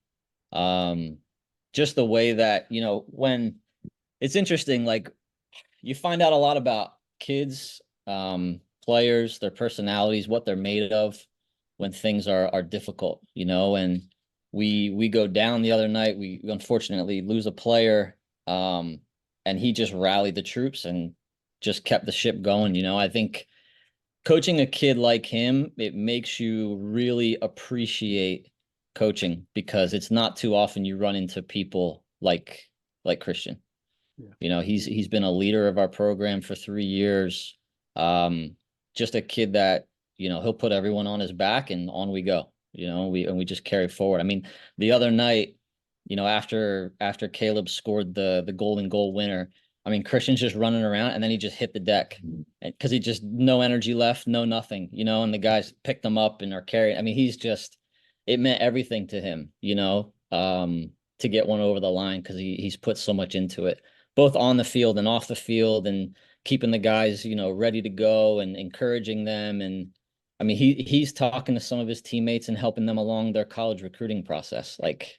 Just the way that, you know, when it's interesting, like you find out a lot about kids, players, their personalities, what they're made of when things are difficult, you know, and we go down the other night. We unfortunately lose a player, and he just rallied the troops and just kept the ship going. You know, I think coaching a kid like him, it makes you really appreciate coaching because it's not too often you run into people like Christian. Yeah. You know, he's been a leader of our program for 3 years. Just a kid that, you know, he'll put everyone on his back and on we go. You know, we just carry forward. I mean, the other night, you know, after Caleb scored the golden goal winner, I mean, Christian's just running around and then he just hit the deck because he just no energy left, no nothing, you know, and the guys picked him up and are carrying. I mean, it meant everything to him, you know, to get one over the line because he's put so much into it, both on the field and off the field, and keeping the guys, you know, ready to go and encouraging them. And I mean, he's talking to some of his teammates and helping them along their college recruiting process. Like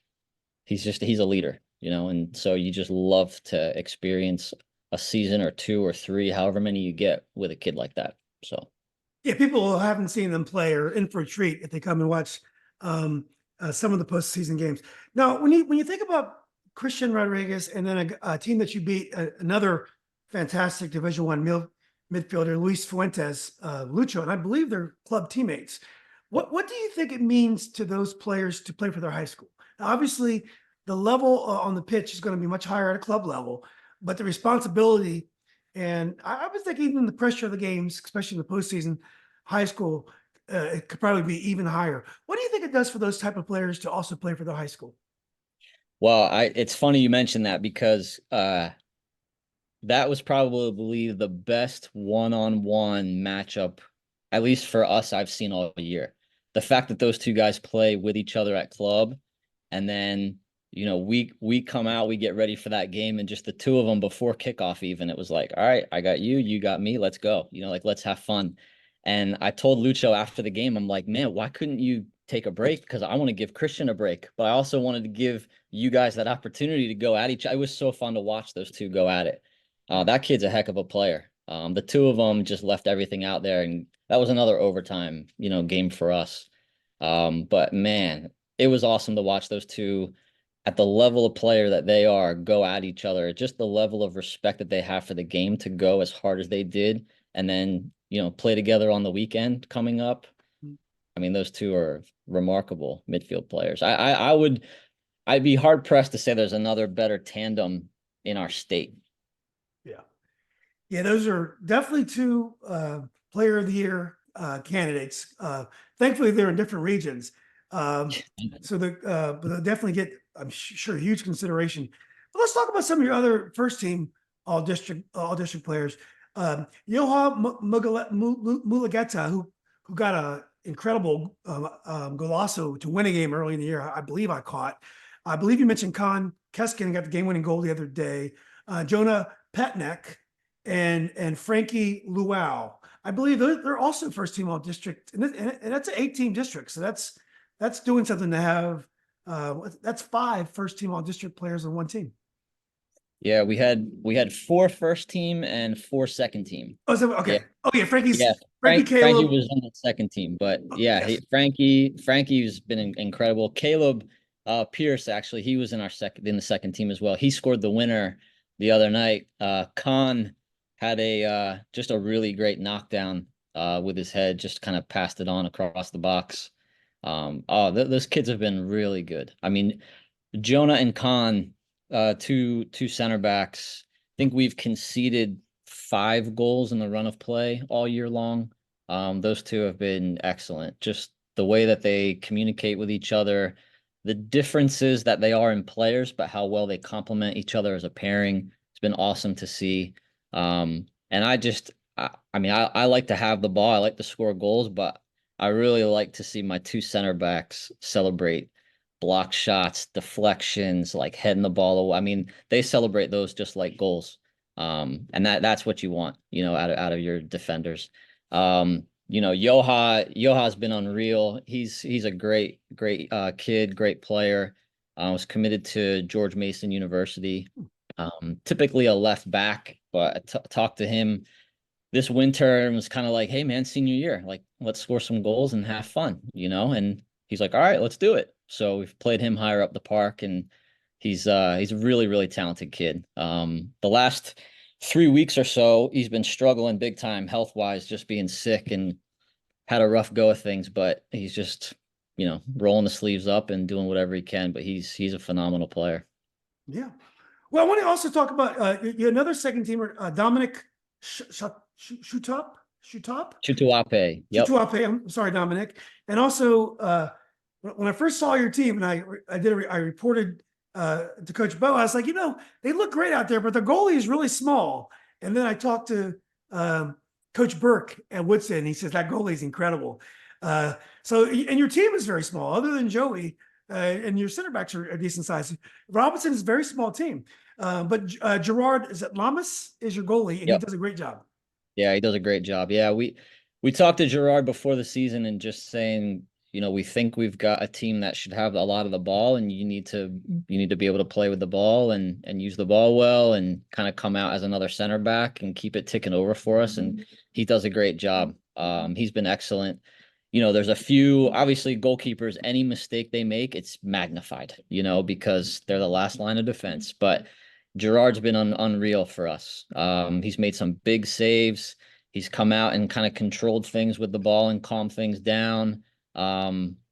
he's a leader, you know, and so you just love to experience a season or 2 or 3, however many you get with a kid like that. So Yeah, people haven't seen them play are in for a treat if they come and watch some of the postseason games. Now, when you think about Christian Rodriguez and then a team that you beat, another fantastic Division One midfielder, Luis Fuentes, Lucho, and I believe they're club teammates. What do you think it means to those players to play for their high school? Now, obviously, the level on the pitch is going to be much higher at a club level, but the responsibility and I would think even the pressure of the games, especially in the postseason, high school, it could probably be even higher. What do you think it does for those type of players to also play for their high school? well, it's funny you mentioned that because that was probably the best one-on-one matchup, at least for us, I've seen all year. The fact that those two guys play with each other at club, and then, you know, we come out, we get ready for that game, and just the two of them before kickoff, even it was like, all right, I got you, you got me, let's go. You know, like let's have fun. And I told Lucho after the game, I'm like, man, why couldn't you take a break? Because I want to give Christian a break, but I also wanted to give you guys that opportunity to go at each. It was so fun to watch those two go at it. That kid's a heck of a player. The two of them just left everything out there, and that was another overtime, you know, game for us. But man, it was awesome to watch those two at the level of player that they are go at each other. Just the level of respect that they have for the game to go as hard as they did, and then, you know, play together on the weekend coming up. I mean, those two are remarkable midfield players. I'd be hard pressed to say there's another better tandem in our state. Yeah. Yeah, those are definitely two player of the year candidates. Thankfully, they're in different regions. So but they'll definitely get, I'm sure, huge consideration. But let's talk about some of your other first team all district players. Yoha Mulageta, who got a incredible golazo to win a game early in the year. I believe I caught. I believe you mentioned Khan Keskin got the game-winning goal the other day. Jonah Petnek and Frankie Luau. I believe they're also first team all district, and that's an 8-team district. So that's doing something to have. That's 5 first team all district players on one team. Yeah, we had 4 first team and 4 second team. Oh, so, Yeah. okay. Oh yeah, Yeah, Frankie Frankie Caleb. was on the second team, but Oh, yeah, yes. Frankie's been incredible. Caleb Pierce, actually, he was in the second team as well. He scored the winner the other night. Khan had a just a really great knockdown with his head, just kind of passed it on across the box. Those kids have been really good. I mean, Jonah and Khan, two center backs. I think we've conceded 5 goals in the run of play all year long. Those two have been excellent. Just the way that they communicate with each other, the differences that they are in players, but how well they complement each other as a pairing. It's been awesome to see. And I like to have the ball. I like to score goals, but I really like to see my 2 center backs celebrate block shots, deflections, like heading the ball away. I mean, they celebrate those just like goals. And that's what you want, out of your defenders. Yoha's been unreal. He's a great kid, great player. Was committed to George Mason University. Typically a left back, but I talked to him this winter and was kind of like, hey man, senior year, like let's score some goals and have fun, and he's like, all right, let's do it. So we've played him higher up the park, and he's a really, really talented kid. The last 3 weeks or so, he's been struggling big time health wise, just being sick, and had a rough go of things, but he's just, rolling the sleeves up and doing whatever he can. But he's a phenomenal player. Yeah. Well, I want to also talk about another second teamer, Dominic Shutop. Shutop. Chutuape. Yep. Chutuape. I'm sorry, Dominic. And also, when I first saw your team, and I reported to Coach Bo, I was like, they look great out there, but the goalie is really small. And then I talked to Coach Burke at Woodson, and he says that goalie is incredible. And your team is very small, other than Joey, and your center backs are a decent size. Robinson is a very small team, but Gerard, is it Lamas, is your goalie, and he Yep. does a great job. Yeah, he does a great job. Yeah, we talked to Gerard before the season and just saying, we think we've got a team that should have a lot of the ball, and you need to be able to play with the ball and use the ball well, and kind of come out as another center back and keep it ticking over for us. And he does a great job. He's been excellent. There's a few, obviously, goalkeepers, any mistake they make, it's magnified, because they're the last line of defense. But Gerard's been unreal for us. He's made some big saves. He's come out and kind of controlled things with the ball and calmed things down.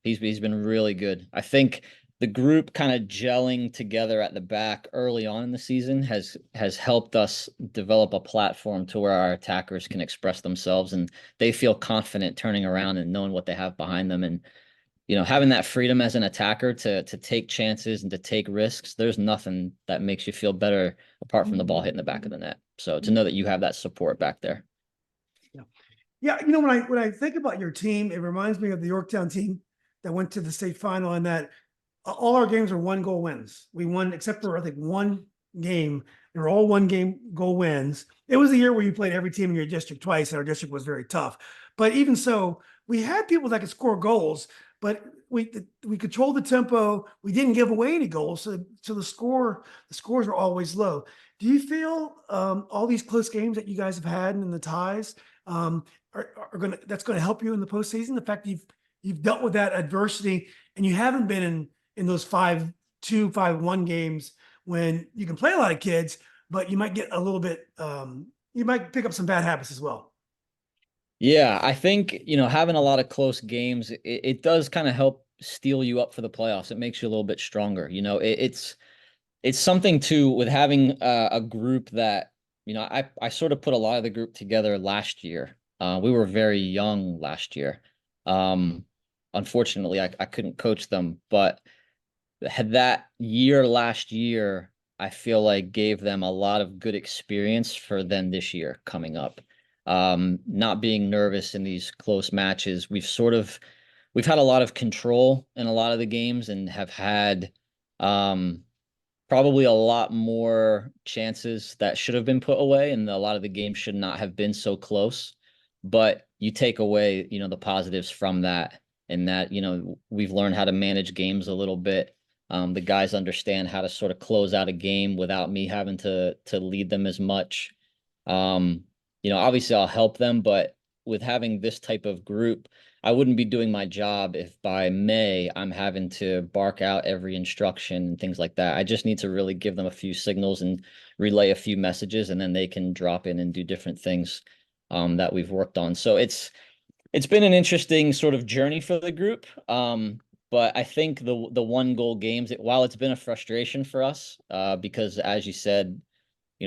He's been really good. I think the group kind of gelling together at the back early on in the season has helped us develop a platform to where our attackers can express themselves, and they feel confident turning around and knowing what they have behind them. And having that freedom as an attacker to take chances and to take risks, there's nothing that makes you feel better apart from the ball hitting the back of the net. So to know that you have that support back there. Yeah. Yeah. When I think about your team, it reminds me of the Yorktown team that went to the state final, and that all our games are 1-goal wins. We won, except for, I think, one game. They were all 1-goal wins. It was a year where you played every team in your district twice, and our district was very tough. But even so, we had people that could score goals, but we controlled the tempo. We didn't give away any goals, so the scores were always low. Do you feel all these close games that you guys have had and the ties that's going to help you in the postseason? The fact that you've dealt with that adversity, and you haven't been in those 5-2, 5-1 games when you can play a lot of kids, but you might get a little bit, you might pick up some bad habits as well. Yeah, I think, having a lot of close games, it does kind of help steel you up for the playoffs. It makes you a little bit stronger. It's something too with having a group that, I sort of put a lot of the group together last year. We were very young last year. Unfortunately, I couldn't coach them, but had that year last year, I feel like gave them a lot of good experience for them this year coming up. Not being nervous in these close matches. We've had a lot of control in a lot of the games, and have had probably a lot more chances that should have been put away, and a lot of the games should not have been so close. But you take away, the positives from that, and that, we've learned how to manage games a little bit. The guys understand how to sort of close out a game without me having to lead them as much. Obviously I'll help them, but with having this type of group, I wouldn't be doing my job if by May I'm having to bark out every instruction and things like that. I just need to really give them a few signals and relay a few messages, and then they can drop in and do different things that we've worked on. So it's been an interesting sort of journey for the group. But I think the one goal games, while it's been a frustration for us, because as you said,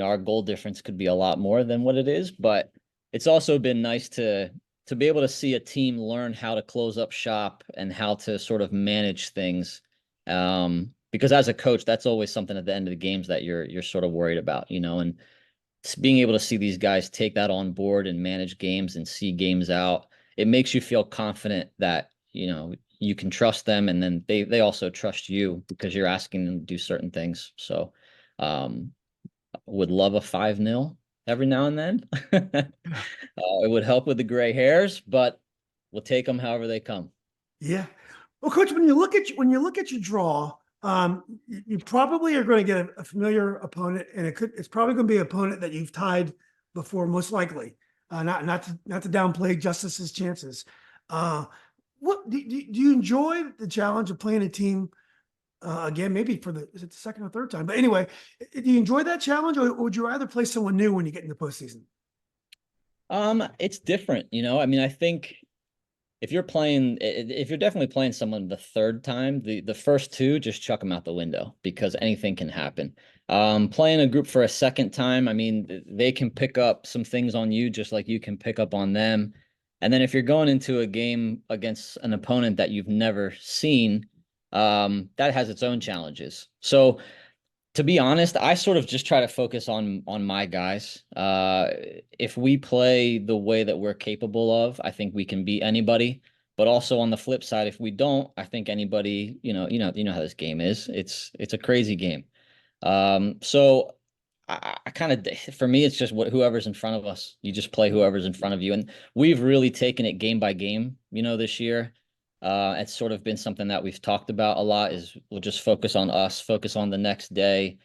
our goal difference could be a lot more than what it is, but it's also been nice to be able to see a team learn how to close up shop and how to sort of manage things. Because as a coach, that's always something at the end of the games that you're sort of worried about, and being able to see these guys take that on board and manage games and see games out, it makes you feel confident that, you can trust them, and then they also trust you because you're asking them to do certain things. So, would love a 5-0 every now and then. It would help with the gray hairs, but we'll take them however they come. Yeah. Well, Coach, when you look at your draw, you probably are going to get a familiar opponent, and it's probably going to be an opponent that you've tied before, most likely. Not to downplay Justice's chances. What do you enjoy the challenge of playing a team again? Maybe is it the second or third time? But anyway, do you enjoy that challenge, or would you rather play someone new when you get in the postseason? It's different, I mean, I think if you're definitely playing someone the third time, the first two, just chuck them out the window because anything can happen. Playing a group for a second time, I mean, they can pick up some things on you just like you can pick up on them. And then if you're going into a game against an opponent that you've never seen, that has its own challenges. So to be honest, I sort of just try to focus on my guys. If we play the way that we're capable of, I think we can beat anybody. But also on the flip side, if we don't, I think anybody, you know how this game is. It's a crazy game. So I kind of, for me, it's just whoever's in front of us. You just play whoever's in front of you, and we've really taken it game by game. This year, it's sort of been something that we've talked about a lot. Is we'll just focus on us, focus on the next day.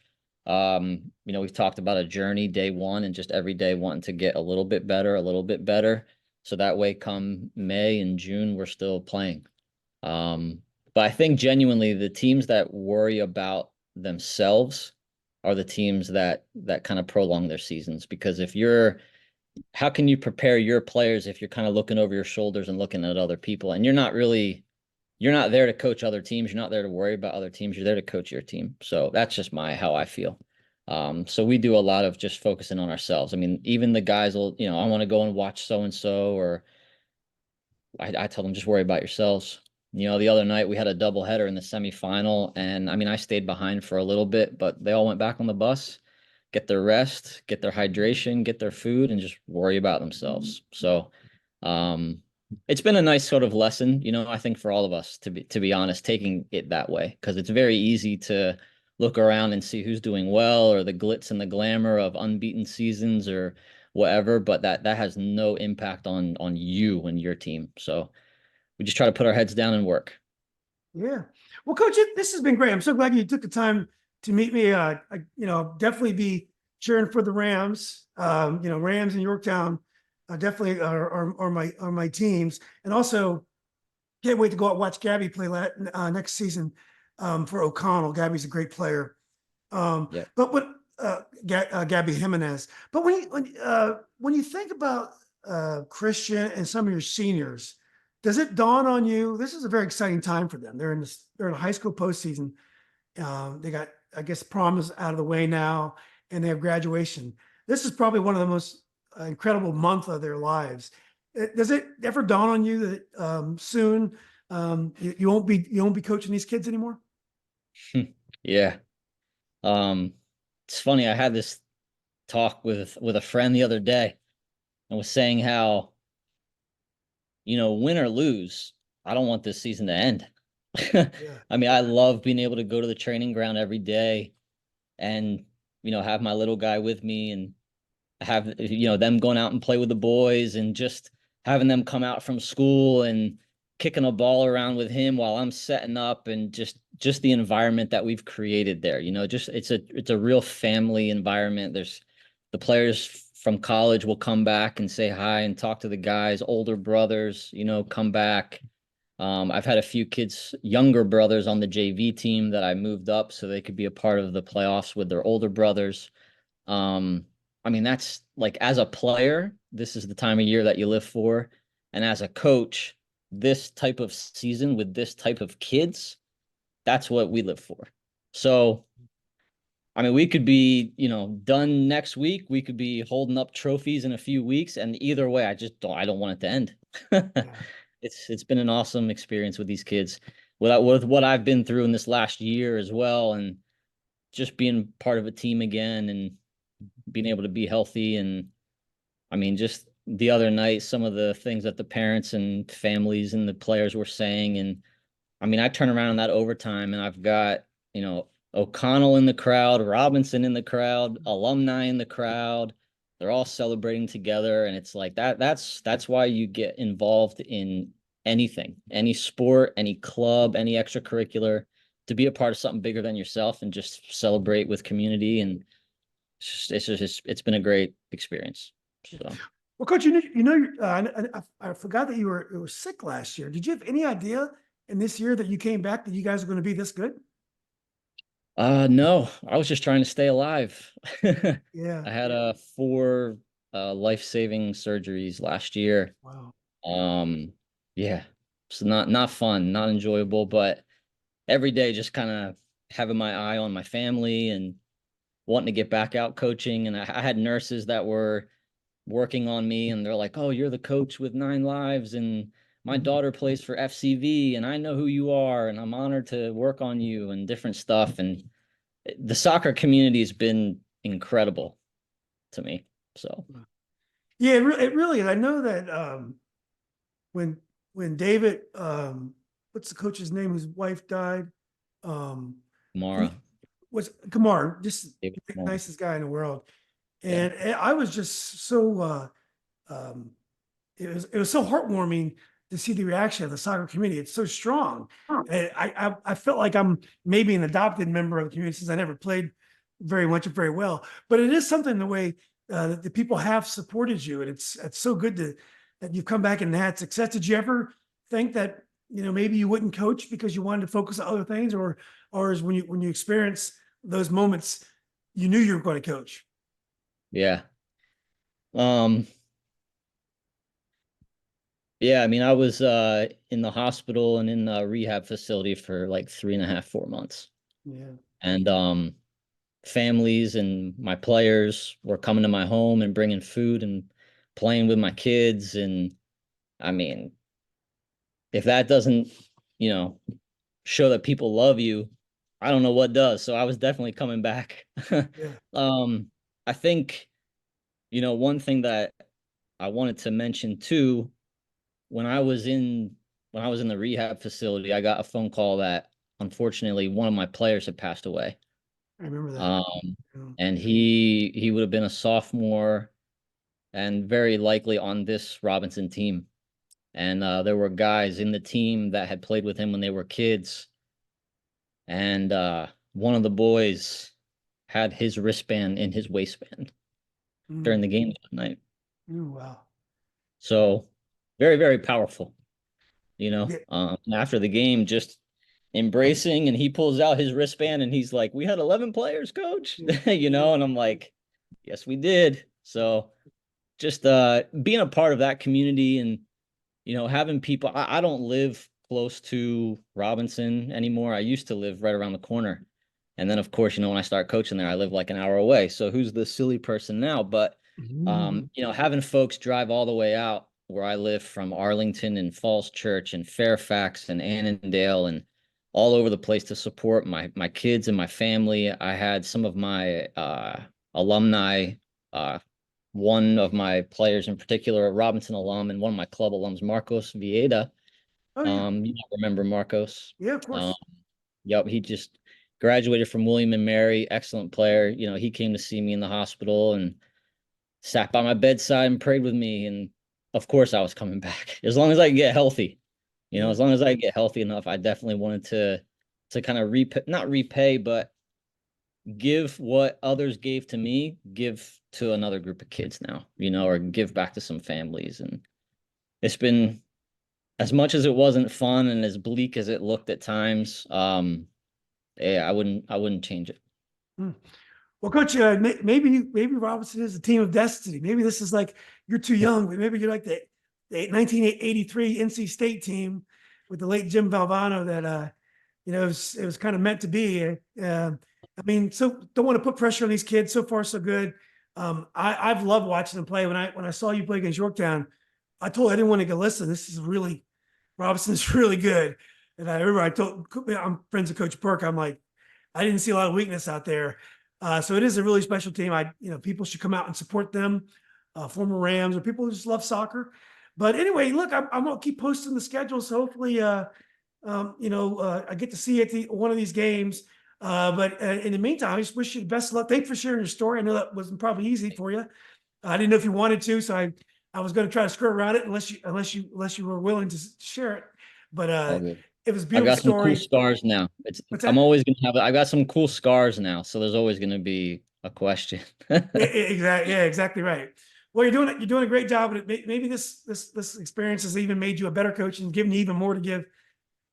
We've talked about a journey day one, and just every day wanting to get a little bit better, a little bit better, so that way, come May and June, we're still playing. But I think genuinely the teams that worry about themselves are the teams that kind of prolong their seasons, because how can you prepare your players if you're kind of looking over your shoulders and looking at other people, and you're not there to coach other teams, you're not there to worry about other teams, you're there to coach your team. So that's just how I feel. So we do a lot of just focusing on ourselves. I mean, even the guys will, I want to go and watch so and so, or I tell them just worry about yourselves. The other night we had a doubleheader in the semifinal, and I mean, I stayed behind for a little bit, but they all went back on the bus, get their rest, get their hydration, get their food, and just worry about themselves. So, it's been a nice sort of lesson, I think for all of us to be honest, taking it that way, because it's very easy to look around and see who's doing well, or the glitz and the glamour of unbeaten seasons or whatever, but that has no impact on you and your team. So we just try to put our heads down and work. Yeah. Well, Coach, this has been great. I'm so glad you took the time to meet me. Definitely be cheering for the Rams. Rams and Yorktown definitely are my teams, and also can't wait to go out and watch Gabby play next season for O'Connell. Gabby's a great player. Yeah. But Gabby Jimenez. But when you think about Christian and some of your seniors, does it dawn on you this is a very exciting time for them? They're in a high school postseason. They got, I guess, prom is out of the way now, and they have graduation. This is probably one of the most incredible month of their lives. Does it ever dawn on you that soon you won't be coaching these kids anymore? Yeah. Um, it's funny. I had this talk with a friend the other day, and was saying how, win or lose, I don't want this season to end. Yeah. I mean, I love being able to go to the training ground every day, and, have my little guy with me, and have, them going out and play with the boys, and just having them come out from school and kicking a ball around with him while I'm setting up, and just the environment that we've created there. Just it's a real family environment. There's the players from college will come back and say hi and talk to the guys, older brothers, come back. I've had a few kids, younger brothers on the JV team that I moved up so they could be a part of the playoffs with their older brothers. I mean, that's like, as a player, this is the time of year that you live for. And as a coach, this type of season with this type of kids, that's what we live for. So, I mean, we could be, done next week. We could be holding up trophies in a few weeks. And either way, I don't want it to end. Yeah. It's been an awesome experience with these kids, with what I've been through in this last year as well. And just being part of a team again, and being able to be healthy. And I mean, just the other night, some of the things that the parents and families and the players were saying. And I mean, I turn around in that overtime and I've got, O'Connell in the crowd, Robinson in the crowd, alumni in the crowd. They're all celebrating together. And it's like that's why you get involved in anything, any sport, any club, any extracurricular, to be a part of something bigger than yourself and just celebrate with community. And it's been a great experience. So Well, Coach, I forgot that you were sick last year. Did you have any idea in this year that you came back that you guys are going to be this good? no, I was just trying to stay alive. I Yeah. had four life-saving surgeries last year. Wow. Yeah. It's not fun, not enjoyable, but every day just kind of having my eye on my family and wanting to get back out coaching. And I had nurses that were working on me, and they're like, "Oh, you're the coach with 9 Lives, and my Mhm. daughter plays for FCV, and I know who you are, and I'm honored to work on you," and different stuff. And the soccer community has been incredible to me. So Yeah, it really is. I know that when David, what's the coach's name? Whose wife died? Um, Kamara, he was Kamar, just David the Kamara. nicest guy in the world. Yeah, And I was just so um, it was so heartwarming to see the reaction of the soccer community. It's so strong. And I felt like I'm maybe an adopted member of the community since I never played very much or very well. But it is something the way that the people have supported you, and it's so good that you've come back and had success. Did you ever think that maybe you wouldn't coach because you wanted to focus on other things, or is when you experience those moments, you knew you were going to coach? yeah. Um, yeah, I mean, I was in the hospital and in the rehab facility for like 3.5, 4 months. Yeah. And families and my players were coming to my home and bringing food and playing with my kids. And I mean, if that doesn't, you know, show that people love you, I don't know what does. So I was definitely coming back. Yeah. um, I think, one thing that I wanted to mention too, when I was in the rehab facility, I got a phone call that unfortunately one of my players had passed away. I remember that. Um, Yeah. and he would have been a sophomore and very likely on this Robinson team. And there were guys in the team that had played with him when they were kids. And one of the boys had his wristband in his waistband during Mm. the game that night. Oh, wow. So very, very powerful, Yeah. after the game, just embracing, and he pulls out his wristband and he's like, "We had 11 players, coach," Yeah. and I'm like, "Yes, we did." So just being a part of that community, and having people. I don't live close to Robinson anymore. I used to live right around the corner. And then of course, when I start coaching there, I live like an hour away. So who's the silly person now? But Mm. having folks drive all the way out where I live from Arlington and Falls Church and Fairfax and Annandale and all over the place to support my kids and my family. I had some of my alumni, uh, one of my players in particular, a Robinson alum, and one of my club alums, Marcos Vieda. Oh, yeah. You might remember Marcos. Yeah, of Um, course. yep, he just graduated from William and Mary, excellent player. You know, he came to see me in the hospital and sat by my bedside and prayed with me. And of course, I was coming back as long as I could get healthy. You know, Yeah. as long as I get healthy enough, I definitely wanted to kind of repay, not repay, but give what others gave to me, give to another group of kids now, you know, or give back to some families. And it's been, as much as it wasn't fun and as bleak as it looked at times, yeah, I wouldn't change it. Hmm. Well, Coach, maybe Robinson is a team of destiny. Maybe this is like you're too young, but maybe you're like the 1983 NC State team with the late Jim Valvano that it was kind of meant to be. I mean, so don't want to put pressure on these kids. So far, so good. I've loved watching them play. When I saw you play against Yorktown, I told anyone to go listen. This is really Robinson's really good. And I remember I told I'm friends with Coach Perk. I'm like, I didn't see a lot of weakness out there. So it is a really special team. People should come out and support them, former Rams or people who just love soccer. But anyway, look, I'm gonna keep posting the schedule. So hopefully, I get to see you at one of these games. But in the meantime, I just wish you the best of luck. Thanks for sharing your story. I know that wasn't probably easy for you. I didn't know if you wanted to, so I was going to try to skirt around it unless you were willing to share it. But All good. it was a I've beautiful got some cool story. scars now. It's What's I'm that? always gonna have I've got some cool scars now, so there's always gonna be a question. Exactly. Yeah, exactly right. Well, you're doing a great job, and maybe this experience has even made you a better coach and given you even more to give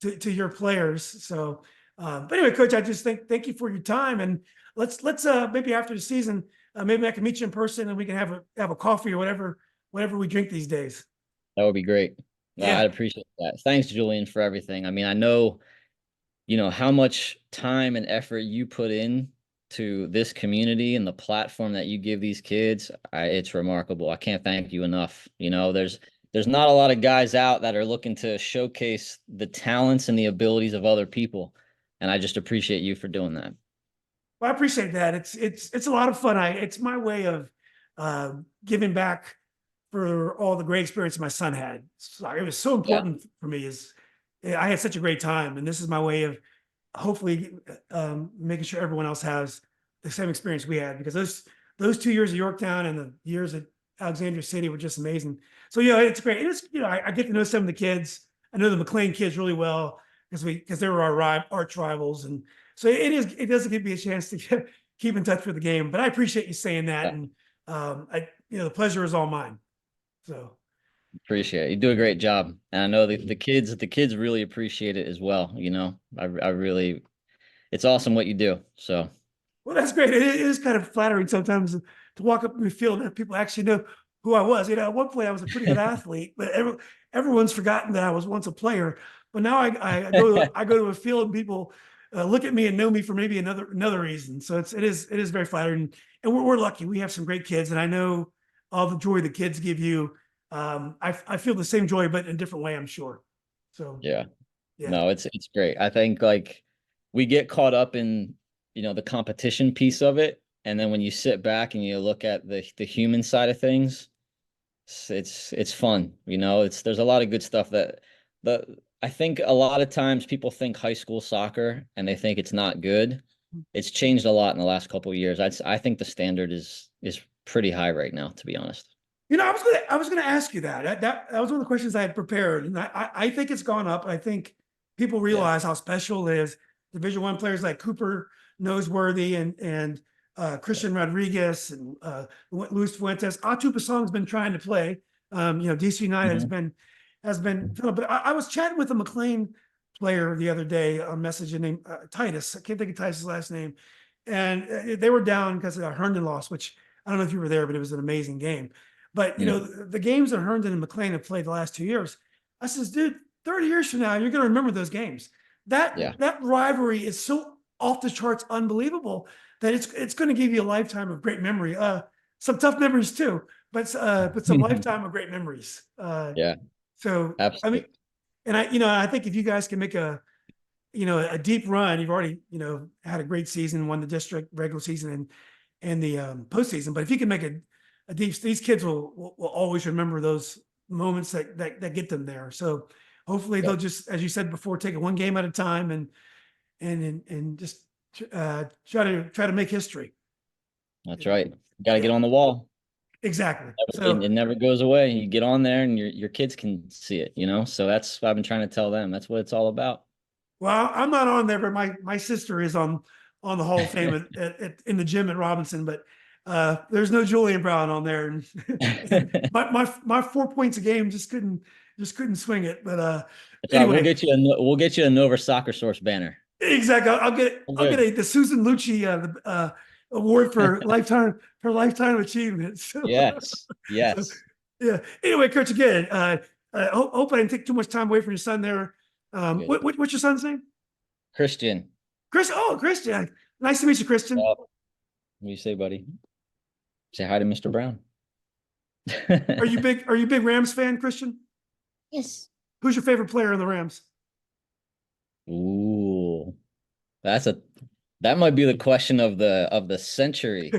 to your players. So, but anyway, Coach, I just thank you for your time, and let's maybe after the season, maybe I can meet you in person and we can have a coffee or whatever we drink these days. That would be great. Yeah. I'd appreciate that. Thanks, Julian, for everything. I mean, I know, you know, how much time and effort you put in to this community and the platform that you give these kids. It's remarkable. I can't thank you enough. You know, there's not a lot of guys out that are looking to showcase the talents and the abilities of other people. And I just appreciate you for doing that. Well, I appreciate that. It's a lot of fun. It's my way of giving back for all the great experience my son had. So it was so Yeah. important for me. I had such a great time, and this is my way of hopefully making sure everyone else has the same experience we had, because those 2 years at Yorktown and the years at Alexandria City were just amazing. So yeah, it's great. It's I get to know some of the kids. I know the McLean kids really well because they were our arch rivals, and so it doesn't give me a chance to keep in touch for the game. But I appreciate you saying that, Yeah. and the pleasure is all mine. So Appreciate it. You do a great job. And I know the kids really appreciate it as well. You know, I really, it's awesome what you do. So well, that's great. It is kind of flattering sometimes to walk up in the field and have people actually know who I was. At one point I was a pretty good athlete, but everyone's forgotten that I was once a player. But now I go to a field and people look at me and know me for maybe another reason. So it is very flattering, and we're lucky. We have some great kids, and I know all the joy the kids give you. I feel the same joy, but in a different way, I'm sure. So yeah, yeah. no, it's great. I think like we get caught up in, you know, the competition piece of it. And then when you sit back and you look at the human side of things, it's fun. You know, there's a lot of good stuff the I think a lot of times people think high school soccer and they think it's not good. It's changed a lot in the last couple of years. I think the standard is pretty high right now, to be honest. I was gonna ask you that. That was one of the questions I had prepared, and I think it's gone up. I think people Yeah. realize how special it is. Division 1 players like Cooper Noseworthy and Christian Rodriguez and Luis Fuentes. Atupasong's been trying to play. DC United has Mhm. been, but I was chatting with a McLean player the other day on message named Titus. I can't think of Titus's last name, and they were down because of a Herndon loss, which I don't know if you were there, but it was an amazing game. But Yeah. the games that Herndon and McLean have played the last 2 years, I says, dude, 30 years from now, you're going to remember those games. That Yeah. that rivalry is so off the charts, unbelievable that it's going to give you a lifetime of great memory. Some tough memories too, but some lifetime of great memories. Yeah, So I mean, absolutely. and I think if you guys can make a deep run, you've already had a great season, won the district regular season and the postseason. But if you can make a deep, these kids will always remember those moments that get them there. So hopefully Yeah. they'll just, as you said before, take it one game at a time and just try to make history. That's right. Got to get Yeah. on the wall. Exactly. It, So, it never goes away. You get on there and your kids can see it, So that's what I've been trying to tell them. That's what it's all about. well, I'm not on there, but my sister is on the Hall of Fame in the gym at Robinson, but there's no Julian Brown on there, and my 4 points a game just couldn't swing it. But That's right. anyway, We'll get you a Nova Soccer Source banner. exactly. I'll get the Susan Lucci award for lifetime achievement. So, Yes. so, Yes. yeah. Anyway, Coach, again, hope I didn't take too much time away from your son there. Good. What's your son's name? Christian. Chris. Oh, Christian. Nice to meet you, Christian. What do you say, buddy? Say hi to Mr. Brown. Are you big Rams fan, Christian? Yes. Who's your favorite player in the Rams? Ooh, that might be the question of the century.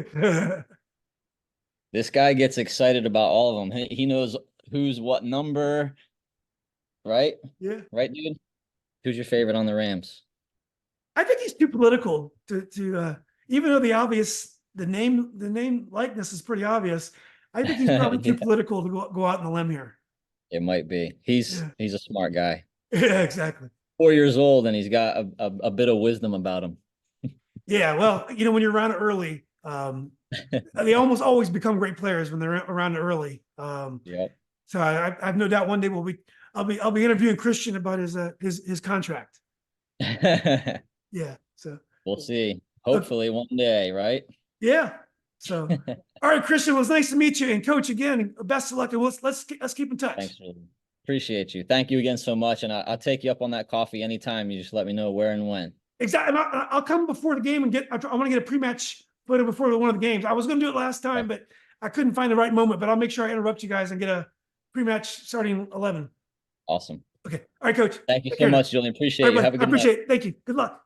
This guy gets excited about all of them. He knows who's what number, right? Yeah. Right, dude? Who's your favorite on the Rams? I think he's too political to even though the name likeness is pretty obvious. I think he's probably too political to go out on the limb here. It might be. He's a smart guy. Yeah, exactly. 4 years old and he's got a bit of wisdom about him. Yeah, well, when you're around early, they almost always become great players when they're around early. Yep. So I have no doubt one day I'll be interviewing Christian about his contract. Yeah. So We'll see. Hopefully one day, right? yeah. So all right, Christian, it was nice to meet you, and Coach, again, best of luck, and let's keep in touch. Thanks. Appreciate you. Thank you again so much. And I'll take you up on that coffee anytime. You just let me know where and when. Exactly. I'll come before the game and I want to get a pre-match photo before one of the games. I was going to do it last time, but I couldn't find the right moment, but I'll make sure I interrupt you guys and get a pre-match starting 11. Awesome. Okay. All right, Coach. Thank you so much, Julian. Appreciate you. Have a good night. I appreciate it. Thank you. Good luck.